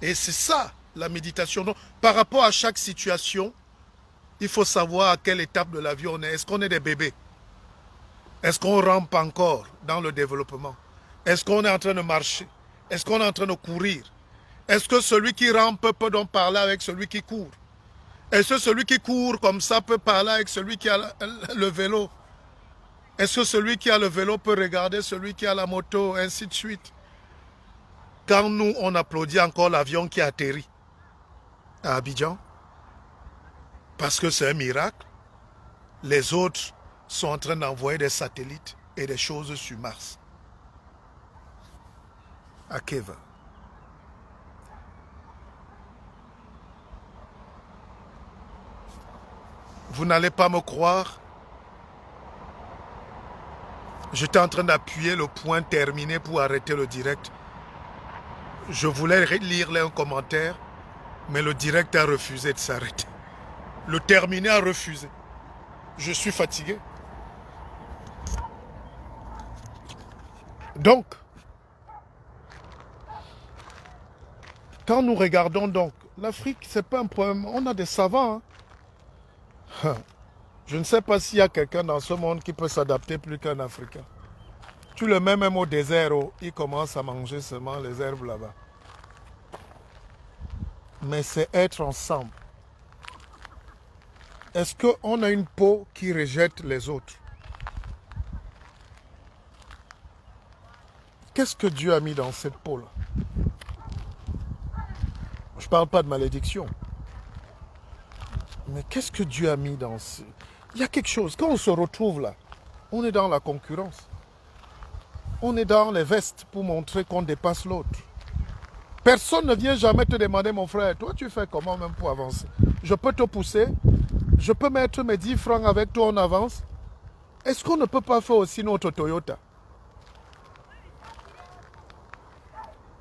[SPEAKER 1] Et c'est ça, la méditation. Donc, par rapport à chaque situation, il faut savoir à quelle étape de la vie on est. Est-ce qu'on est des bébés? Est-ce qu'on rampe encore dans le développement? Est-ce qu'on est en train de marcher? Est-ce qu'on est en train de courir? Est-ce que celui qui rampe peut donc parler avec celui qui court? Est-ce que celui qui court comme ça peut parler avec celui qui a le vélo? Est-ce que celui qui a le vélo peut regarder celui qui a la moto, ainsi de suite? Quand nous, on applaudit encore l'avion qui atterrit à Abidjan, parce que c'est un miracle, les autres sont en train d'envoyer des satellites et des choses sur Mars. À Keva. Vous n'allez pas me croire. J'étais en train d'appuyer le point terminé pour arrêter le direct. Je voulais lire un commentaire, mais le direct a refusé de s'arrêter. Le terminé a refusé. Je suis fatigué. Donc, quand nous regardons donc, l'Afrique, ce n'est pas un problème. On a des savants. Hein. Je ne sais pas s'il y a quelqu'un dans ce monde qui peut s'adapter plus qu'un Africain. Tu le mets même au désert, il commence à manger seulement les herbes là-bas. Mais c'est être ensemble. Est-ce qu'on a une peau qui rejette les autres? Qu'est-ce que Dieu a mis dans cette peau-là? Je ne parle pas de malédiction. Mais qu'est-ce que Dieu a mis dans ce... Il y a quelque chose. Quand on se retrouve là, on est dans la concurrence. On est dans les vestes pour montrer qu'on dépasse l'autre. Personne ne vient jamais te demander, mon frère, toi tu fais comment même pour avancer? Je peux te pousser, je peux mettre mes 10 francs avec toi en avance. Est-ce qu'on ne peut pas faire aussi notre Toyota?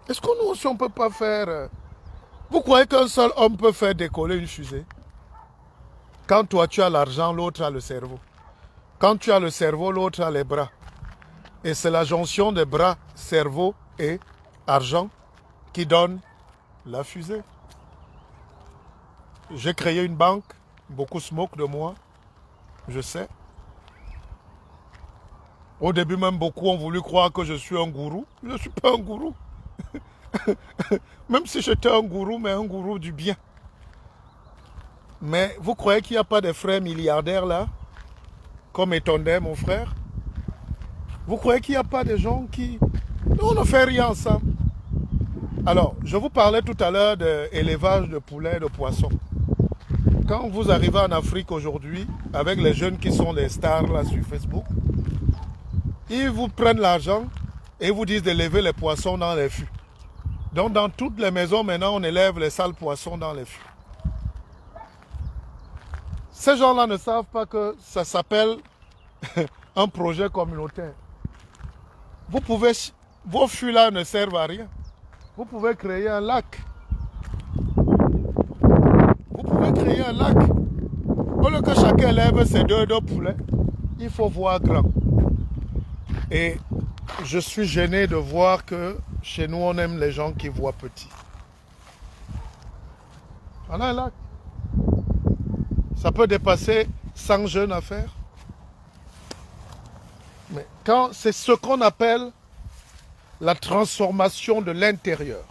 [SPEAKER 1] Est-ce que nous aussi on ne peut pas faire... Vous croyez qu'un seul homme peut faire décoller une fusée? Quand toi tu as l'argent, l'autre a le cerveau. Quand tu as le cerveau, l'autre a les bras. Et c'est la jonction des bras, cerveau et argent qui donne la fusée. J'ai créé une banque, beaucoup se moquent de moi, je sais. Au début, même beaucoup ont voulu croire que je suis un gourou. Je ne suis pas un gourou. Même si j'étais un gourou, mais un gourou du bien. Mais vous croyez qu'il n'y a pas de frères milliardaires là, comme Etondé, mon frère? Vous croyez qu'il n'y a pas de gens qui... Nous, on ne fait rien ensemble. Alors, je vous parlais tout à l'heure d'élevage de poulets et de poissons. Quand vous arrivez en Afrique aujourd'hui, avec les jeunes qui sont des stars là sur Facebook, ils vous prennent l'argent et vous disent d'élever les poissons dans les fûts. Donc dans toutes les maisons maintenant, on élève les sales poissons dans les fûts. Ces gens-là ne savent pas que ça s'appelle un projet communautaire. Vous pouvez, vos fûts là ne servent à rien. Vous pouvez créer un lac. Vous pouvez créer un lac. Au lieu que chacun élève ses deux poulets, il faut voir grand. Et je suis gêné de voir que chez nous, on aime les gens qui voient petit. On a un lac. Ça peut dépasser 100 jeunes à faire. Mais quand c'est ce qu'on appelle la transformation de l'intérieur.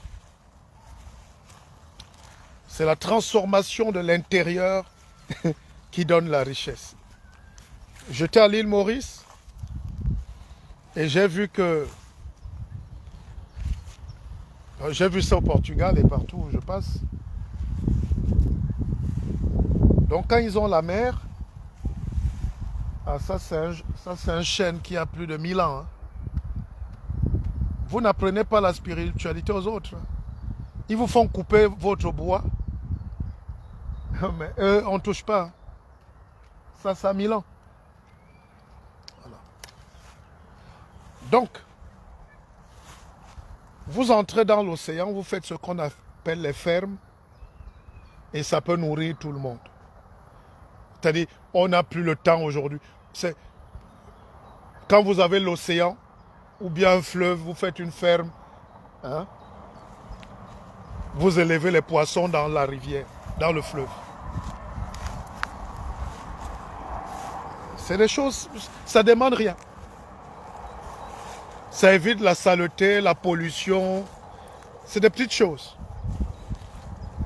[SPEAKER 1] C'est la transformation de l'intérieur qui donne la richesse. J'étais à l'île Maurice et j'ai vu que... J'ai vu ça au Portugal et partout où je passe. Donc quand ils ont la mer, ah, ça c'est un chêne qui a plus de 1000 ans. Hein. Vous n'apprenez pas la spiritualité aux autres. Ils vous font couper votre bois. Mais eux, on ne touche pas. Ça a 1000 ans. Voilà. Donc, vous entrez dans l'océan, vous faites ce qu'on appelle les fermes et ça peut nourrir tout le monde. C'est-à-dire, on n'a plus le temps aujourd'hui. Quand vous avez l'océan ou bien un fleuve, vous faites une ferme, hein, vous élevez les poissons dans la rivière, dans le fleuve. C'est des choses, ça ne demande rien. Ça évite la saleté, la pollution. C'est des petites choses.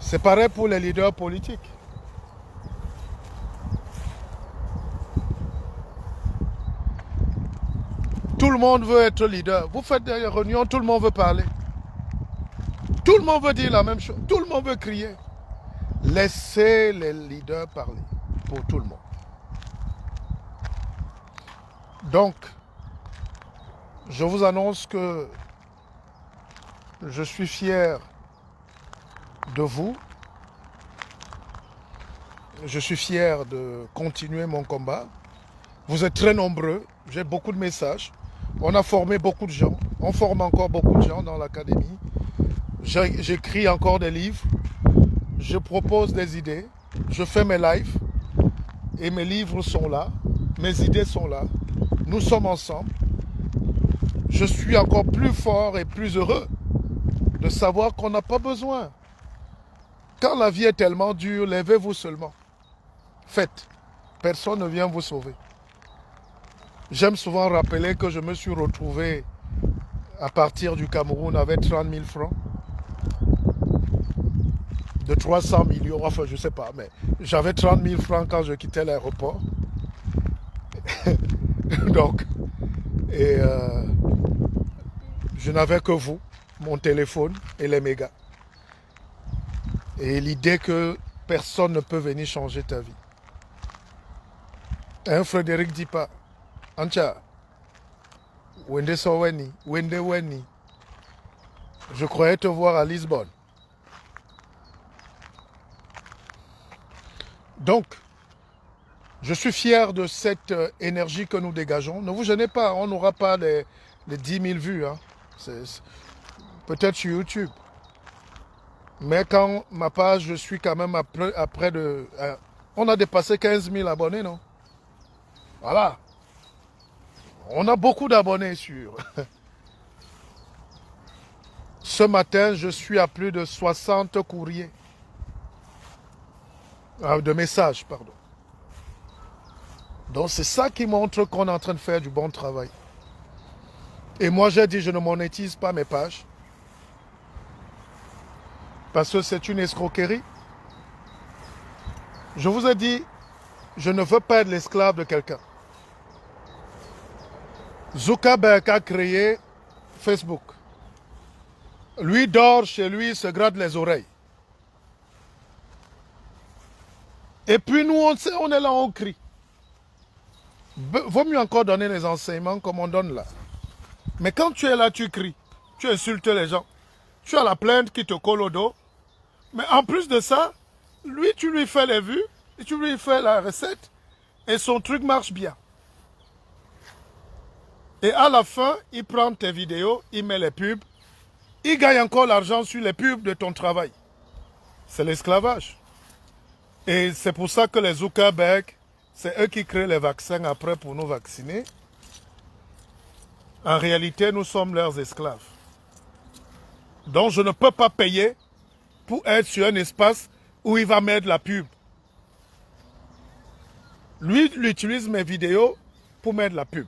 [SPEAKER 1] C'est pareil pour les leaders politiques. Tout le monde veut être leader. Vous faites des réunions, tout le monde veut parler. Tout le monde veut dire la même chose. Tout le monde veut crier. Laissez les leaders parler pour tout le monde. Donc, je vous annonce que je suis fier de vous. Je suis fier de continuer mon combat. Vous êtes très nombreux. J'ai beaucoup de messages. On a formé beaucoup de gens. On forme encore beaucoup de gens dans l'académie. J'écris encore des livres. Je propose des idées. Je fais mes lives. Et mes livres sont là. Mes idées sont là. Nous sommes ensemble. Je suis encore plus fort et plus heureux de savoir qu'on n'a pas besoin. Quand la vie est tellement dure, levez-vous seulement. Faites. Personne ne vient vous sauver. J'aime souvent rappeler que je me suis retrouvé à partir du Cameroun avec 30 000 francs. De 300 millions, enfin je ne sais pas, mais j'avais 30 000 francs quand je quittais l'aéroport. Donc, je n'avais que vous, mon téléphone et les mégas. Et l'idée que personne ne peut venir changer ta vie. Un Frédéric dit pas, Ancha, Wende Soweni, Wende Weni. Je croyais te voir à Lisbonne. Donc, je suis fier de cette énergie que nous dégageons. Ne vous gênez pas, on n'aura pas les 10 000 vues. Hein. Peut-être sur YouTube. Mais quand ma page, je suis quand même à près de... on a dépassé 15 000 abonnés, non? Voilà. On a beaucoup d'abonnés sur... Ce matin, je suis à plus de 60 courriers. De messages, pardon. Donc c'est ça qui montre qu'on est en train de faire du bon travail. Et moi, j'ai dit, je ne monétise pas mes pages. Parce que c'est une escroquerie. Je vous ai dit, je ne veux pas être l'esclave de quelqu'un. Zuckerberg a créé Facebook. Lui dort chez lui, se gratte les oreilles. Et puis nous, on est là, on crie. Vaut mieux encore donner les enseignements comme on donne là. Mais quand tu es là, tu cries. Tu insultes les gens. Tu as la plainte qui te colle au dos. Mais en plus de ça, lui, tu lui fais les vues, et tu lui fais la recette, et son truc marche bien. Et à la fin, il prend tes vidéos, il met les pubs, il gagne encore l'argent sur les pubs de ton travail. C'est l'esclavage. Et c'est pour ça que les Zuckerberg, c'est eux qui créent les vaccins après pour nous vacciner. En réalité, nous sommes leurs esclaves. Donc je ne peux pas payer pour être sur un espace où il va mettre la pub. Lui, il utilise mes vidéos pour mettre la pub.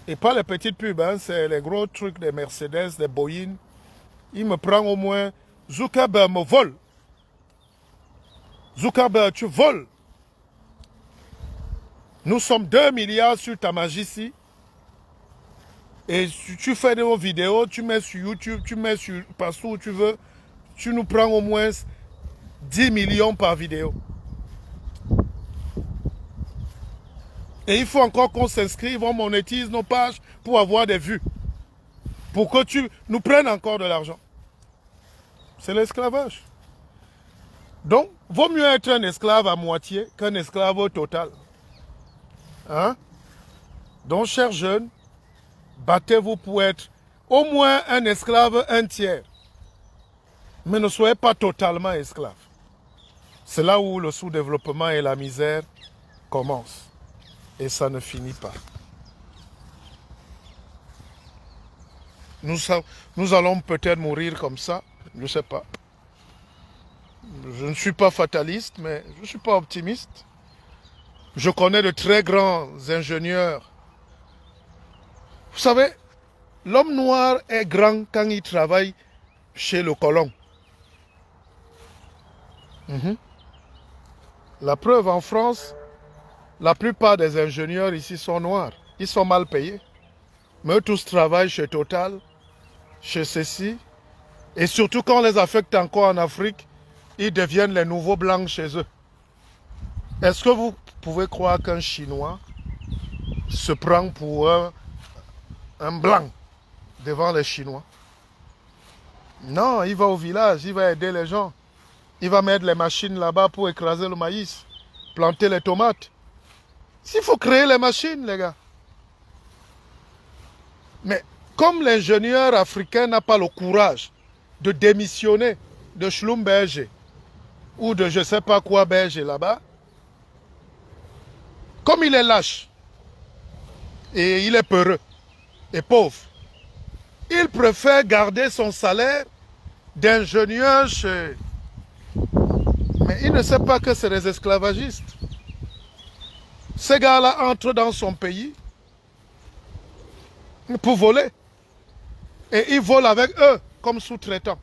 [SPEAKER 1] Et pas les petites pubs, hein, c'est les gros trucs des Mercedes, des Boeing. Il me prend au moins... Zuckerberg me vole. Zuckerberg, tu voles. Nous sommes 2 milliards sur ta magie. Et tu fais des vidéos, tu mets sur YouTube, tu mets sur partout où tu veux. Tu nous prends au moins 10 millions par vidéo. Et il faut encore qu'on s'inscrive, on monétise nos pages pour avoir des vues. Pour que tu nous prennes encore de l'argent. C'est l'esclavage. Donc, vaut mieux être un esclave à moitié qu'un esclave total. Hein? Donc, chers jeunes, battez-vous pour être au moins un esclave un tiers. Mais ne soyez pas totalement esclave. C'est là où le sous-développement et la misère commencent. Et ça ne finit pas. Nous allons peut-être mourir comme ça, je ne sais pas. Je ne suis pas fataliste, mais je ne suis pas optimiste. Je connais de très grands ingénieurs. Vous savez, l'homme noir est grand quand il travaille chez le colon. La preuve, en France, la plupart des ingénieurs ici sont noirs. Ils sont mal payés. Mais eux tous travaillent chez Total, chez ceci. Et surtout quand on les affecte encore en Afrique, ils deviennent les nouveaux blancs chez eux. Est-ce que vous pouvez croire qu'un Chinois se prend pour un blanc devant les Chinois? Non, il va au village, il va aider les gens. Il va mettre les machines là-bas pour écraser le maïs, planter les tomates. S'il faut créer les machines, les gars. Mais comme l'ingénieur africain n'a pas le courage de démissionner de Schlumberger ou de je ne sais pas quoi Berger là-bas, comme il est lâche et il est peureux et pauvre, il préfère garder son salaire d'ingénieur chez... Mais il ne sait pas que c'est des esclavagistes. Ces gars-là entrent dans son pays pour voler. Et ils volent avec eux comme sous-traitants.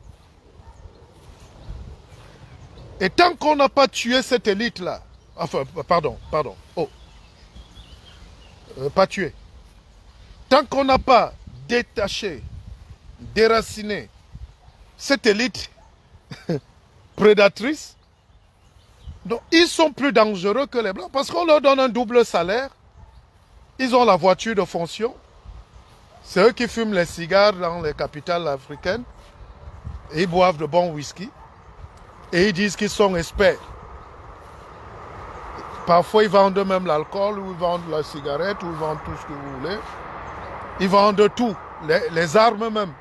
[SPEAKER 1] Et tant qu'on n'a pas tué cette élite-là, enfin, pardon, pas tué. Tant qu'on n'a pas détaché, déraciné cette élite prédatrice, donc ils sont plus dangereux que les Blancs parce qu'on leur donne un double salaire. Ils ont la voiture de fonction. C'est eux qui fument les cigares dans les capitales africaines. Et ils boivent de bons whisky. Et ils disent qu'ils sont experts. Parfois, ils vendent même l'alcool, ou ils vendent la cigarette, ou ils vendent tout ce que vous voulez. Ils vendent tout, les armes même.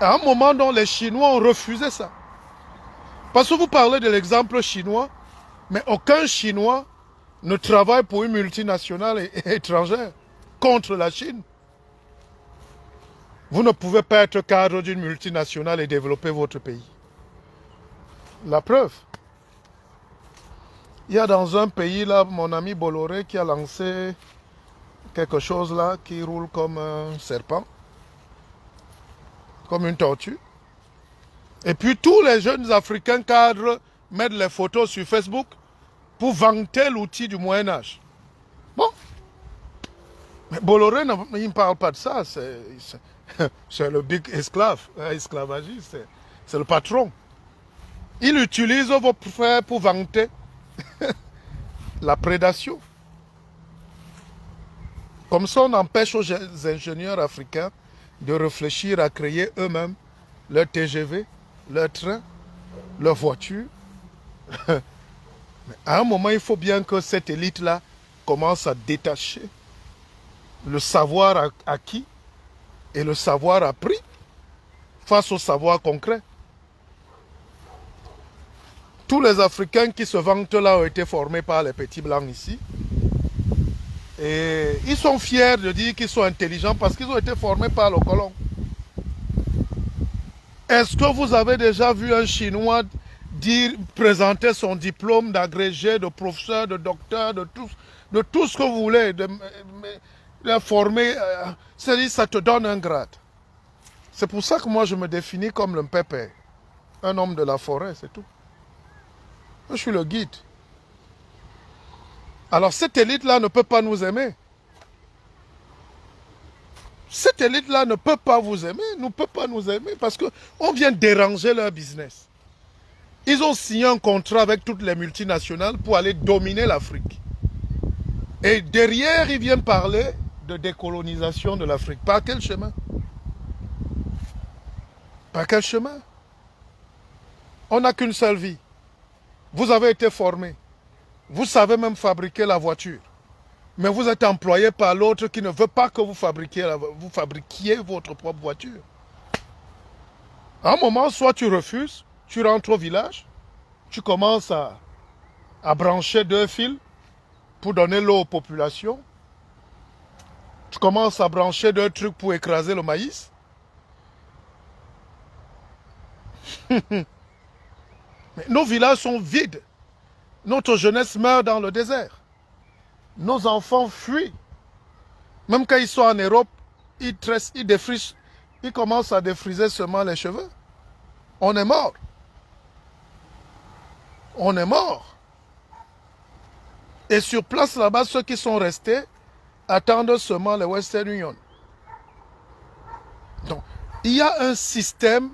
[SPEAKER 1] À un moment, donc, les Chinois ont refusé ça. Parce que vous parlez de l'exemple chinois, mais aucun Chinois ne travaille pour une multinationale étrangère contre la Chine. Vous ne pouvez pas être cadre d'une multinationale et développer votre pays. La preuve. Il y a dans un pays, là, mon ami Bolloré qui a lancé quelque chose là qui roule comme un serpent, comme une tortue. Et puis tous les jeunes Africains cadres mettent les photos sur Facebook pour vanter l'outil du Moyen-Âge. Bon. Mais Bolloré, il ne parle pas de ça. C'est le big esclave, esclavagiste. C'est le patron. Il utilise vos frères pour vanter la prédation. Comme ça, on empêche aux ingénieurs africains de réfléchir à créer eux-mêmes leur TGV, leur train, leur voiture. Mais à un moment, il faut bien que cette élite-là commence à détacher le savoir acquis et le savoir appris face au savoir concret. Tous les Africains qui se vantent là ont été formés par les petits blancs ici. Et ils sont fiers de dire qu'ils sont intelligents parce qu'ils ont été formés par le colon. Est-ce que vous avez déjà vu un Chinois présenter son diplôme d'agrégé, de professeur, de docteur, de tout ce que vous voulez, de former, c'est-à-dire ça te donne un grade. C'est pour ça que moi je me définis comme le Mpépé, un homme de la forêt, c'est tout. Je suis le guide. Alors cette élite-là ne peut pas nous aimer. Cette élite-là ne peut pas vous aimer, ne peut pas nous aimer parce qu'on vient déranger leur business. Ils ont signé un contrat avec toutes les multinationales pour aller dominer l'Afrique. Et derrière, ils viennent parler de décolonisation de l'Afrique. Par quel chemin? Par quel chemin? On n'a qu'une seule vie. Vous avez été formés. Vous savez même fabriquer la voiture. Mais vous êtes employé par l'autre qui ne veut pas que vous fabriquiez votre propre voiture. À un moment, soit tu refuses, tu rentres au village, tu commences à brancher 2 fils pour donner l'eau aux populations. Tu commences à brancher 2 trucs pour écraser le maïs. Mais nos villages sont vides. Notre jeunesse meurt dans le désert. Nos enfants fuient. Même quand ils sont en Europe, ils défrisent, ils commencent à défriser seulement les cheveux. On est mort. On est mort. Et sur place là-bas, ceux qui sont restés attendent seulement les Western Union. Donc, il y a un système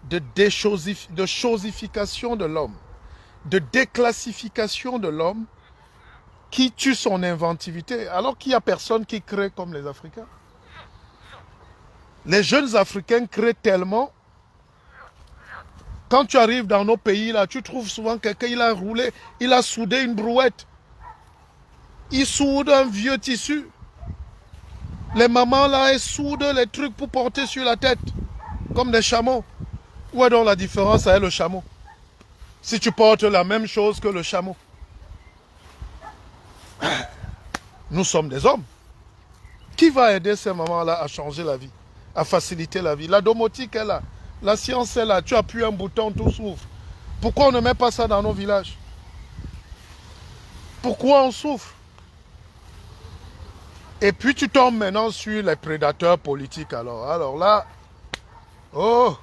[SPEAKER 1] de chosification de l'homme, de déclassification de l'homme qui tue son inventivité, alors qu'il n'y a personne qui crée comme les Africains. Les jeunes Africains créent tellement. Quand tu arrives dans nos pays, là, tu trouves souvent quelqu'un, il a roulé, il a soudé une brouette. Il soude un vieux tissu. Les mamans, là, elles soudent les trucs pour porter sur la tête, comme des chameaux. Où est donc la différence avec le chameau? Si tu portes la même chose que le chameau. Nous sommes des hommes. Qui va aider ces mamans-là à changer la vie, à faciliter la vie? La domotique est là. La science est là. Tu appuies un bouton, tout s'ouvre. Pourquoi on ne met pas ça dans nos villages? Pourquoi on souffre? Et puis tu tombes maintenant sur les prédateurs politiques. Alors là, oh,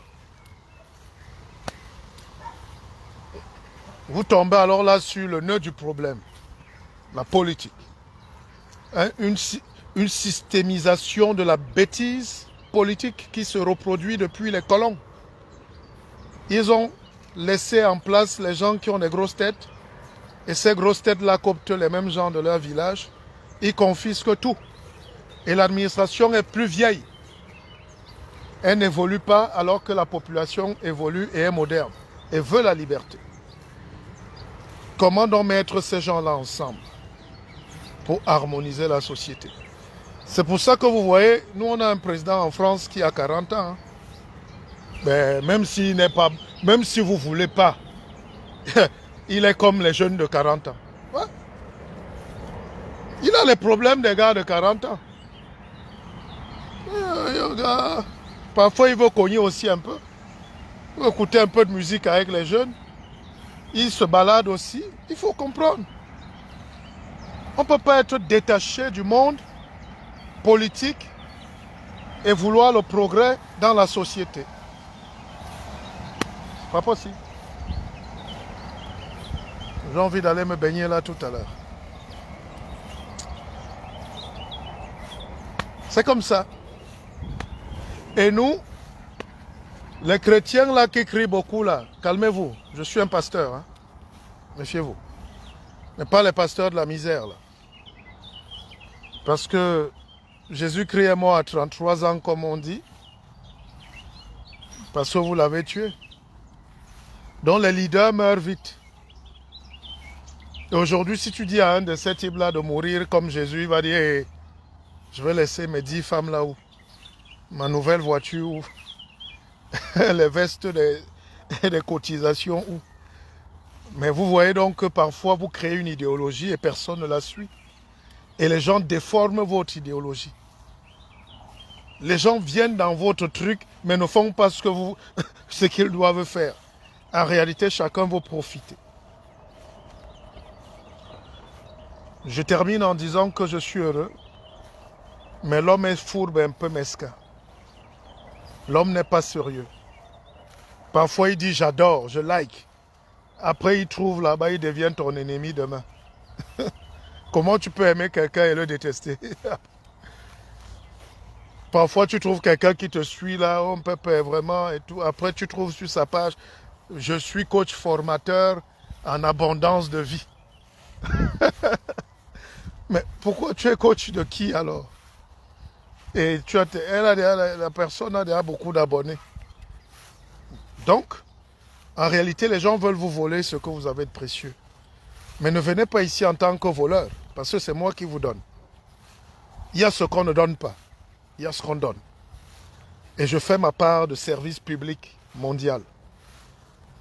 [SPEAKER 1] vous tombez alors là sur le nœud du problème, la politique. Hein, une systémisation de la bêtise politique qui se reproduit depuis les colons. Ils ont laissé en place les gens qui ont des grosses têtes, et ces grosses têtes-là cooptent les mêmes gens de leur village. Ils confisquent tout. Et l'administration est plus vieille. Elle n'évolue pas alors que la population évolue et est moderne et veut la liberté. Comment donc mettre ces gens-là ensemble pour harmoniser la société? C'est pour ça que vous voyez, nous on a un président en France qui a 40 ans. Hein. Mais même s'il n'est pas, même si vous ne voulez pas, il est comme les jeunes de 40 ans. Ouais. Il a les problèmes des gars de 40 ans. Parfois il veut cogner aussi un peu. Il veut écouter un peu de musique avec les jeunes. Il se balade aussi. Il faut comprendre. On ne peut pas être détaché du monde politique et vouloir le progrès dans la société. C'est pas possible. J'ai envie d'aller me baigner là tout à l'heure. C'est comme ça. Et nous, les chrétiens là qui crient beaucoup là, calmez-vous. Je suis un pasteur, hein. Méfiez-vous. Mais pas les pasteurs de la misère là. Parce que Jésus-Christ est mort à 33 ans comme on dit. Parce que vous l'avez tué. Donc les leaders meurent vite. Et aujourd'hui, si tu dis à un de ces types-là de mourir comme Jésus, il va dire hey, je vais laisser mes 10 femmes là-haut. Ma nouvelle voiture où les vestes des cotisations où. Mais vous voyez donc que parfois vous créez une idéologie et personne ne la suit. Et les gens déforment votre idéologie. Les gens viennent dans votre truc mais ne font pas ce qu'ils doivent faire. En réalité, chacun veut profiter. Je termine en disant que je suis heureux, mais l'homme est fourbe et un peu mesquin. L'homme n'est pas sérieux. Parfois, il dit j'adore, je like. Après, il trouve là-bas, il devient ton ennemi demain. Comment tu peux aimer quelqu'un et le détester? Parfois, tu trouves quelqu'un qui te suit là, on peut vraiment et tout. Après, tu trouves sur sa page, je suis coach formateur en abondance de vie. Mais pourquoi tu es coach de qui alors? Et la personne a déjà beaucoup d'abonnés. Donc, en réalité, les gens veulent vous voler ce que vous avez de précieux. Mais ne venez pas ici en tant que voleur, parce que c'est moi qui vous donne. Il y a ce qu'on ne donne pas, il y a ce qu'on donne. Et je fais ma part de service public mondial.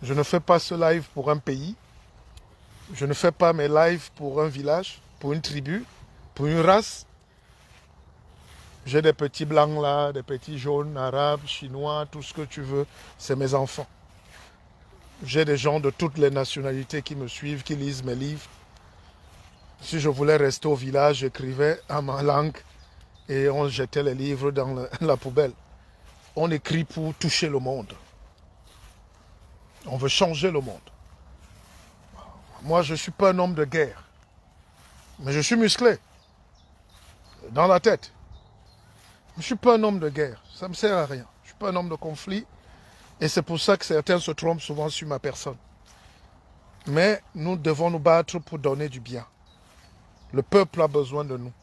[SPEAKER 1] Je ne fais pas ce live pour un pays. Je ne fais pas mes lives pour un village, pour une tribu, pour une race. J'ai des petits blancs là, des petits jaunes, arabes, chinois, tout ce que tu veux. C'est mes enfants. J'ai des gens de toutes les nationalités qui me suivent, qui lisent mes livres. Si je voulais rester au village, j'écrivais à ma langue et on jetait les livres dans la poubelle. On écrit pour toucher le monde. On veut changer le monde. Moi, je ne suis pas un homme de guerre. Mais je suis musclé. Dans la tête. Je ne suis pas un homme de guerre. Ça ne me sert à rien. Je ne suis pas un homme de conflit. Et c'est pour ça que certains se trompent souvent sur ma personne. Mais nous devons nous battre pour donner du bien. Le peuple a besoin de nous.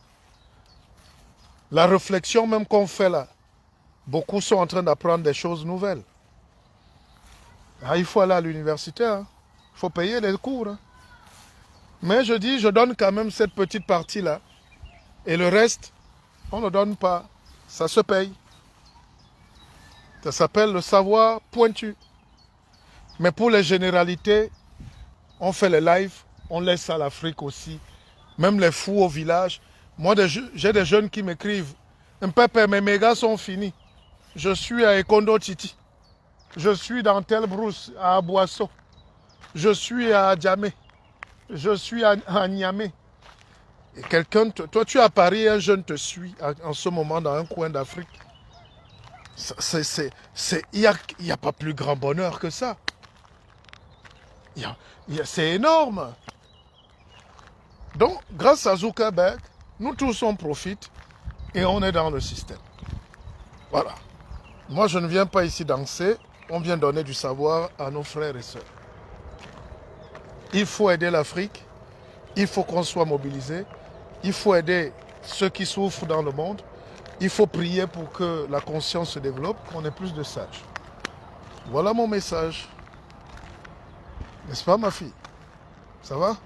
[SPEAKER 1] La réflexion même qu'on fait là, beaucoup sont en train d'apprendre des choses nouvelles. Ah, il faut aller à l'université. Hein. Il faut payer les cours. Hein. Mais je dis, je donne quand même cette petite partie-là. Et le reste, on ne donne pas. Ça se paye. Ça s'appelle le savoir pointu. Mais pour les généralités, on fait les lives, on laisse à l'Afrique aussi. Même les fous au village. Moi, j'ai des jeunes qui m'écrivent. Mpépé, mes mégas sont finis. Je suis à Ekondo Titi. Je suis dans Tel Brousse, à Boisseau. Je suis à Djamé. Je suis à Niamey. Et quelqu'un, toi tu es à Paris, un jeune te suit en ce moment dans un coin d'Afrique. Il n'y a pas plus grand bonheur que ça. C'est énorme. Donc, grâce à Zuckerberg, nous tous on profite et on est dans le système. Voilà. Moi, je ne viens pas ici danser. On vient donner du savoir à nos frères et sœurs. Il faut aider l'Afrique. Il faut qu'on soit mobilisé. Il faut aider ceux qui souffrent dans le monde. Il faut prier pour que la conscience se développe, qu'on ait plus de sages. Voilà mon message. N'est-ce pas, ma fille? Ça va?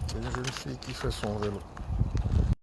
[SPEAKER 1] C'est une jeune fille qui fait son vélo.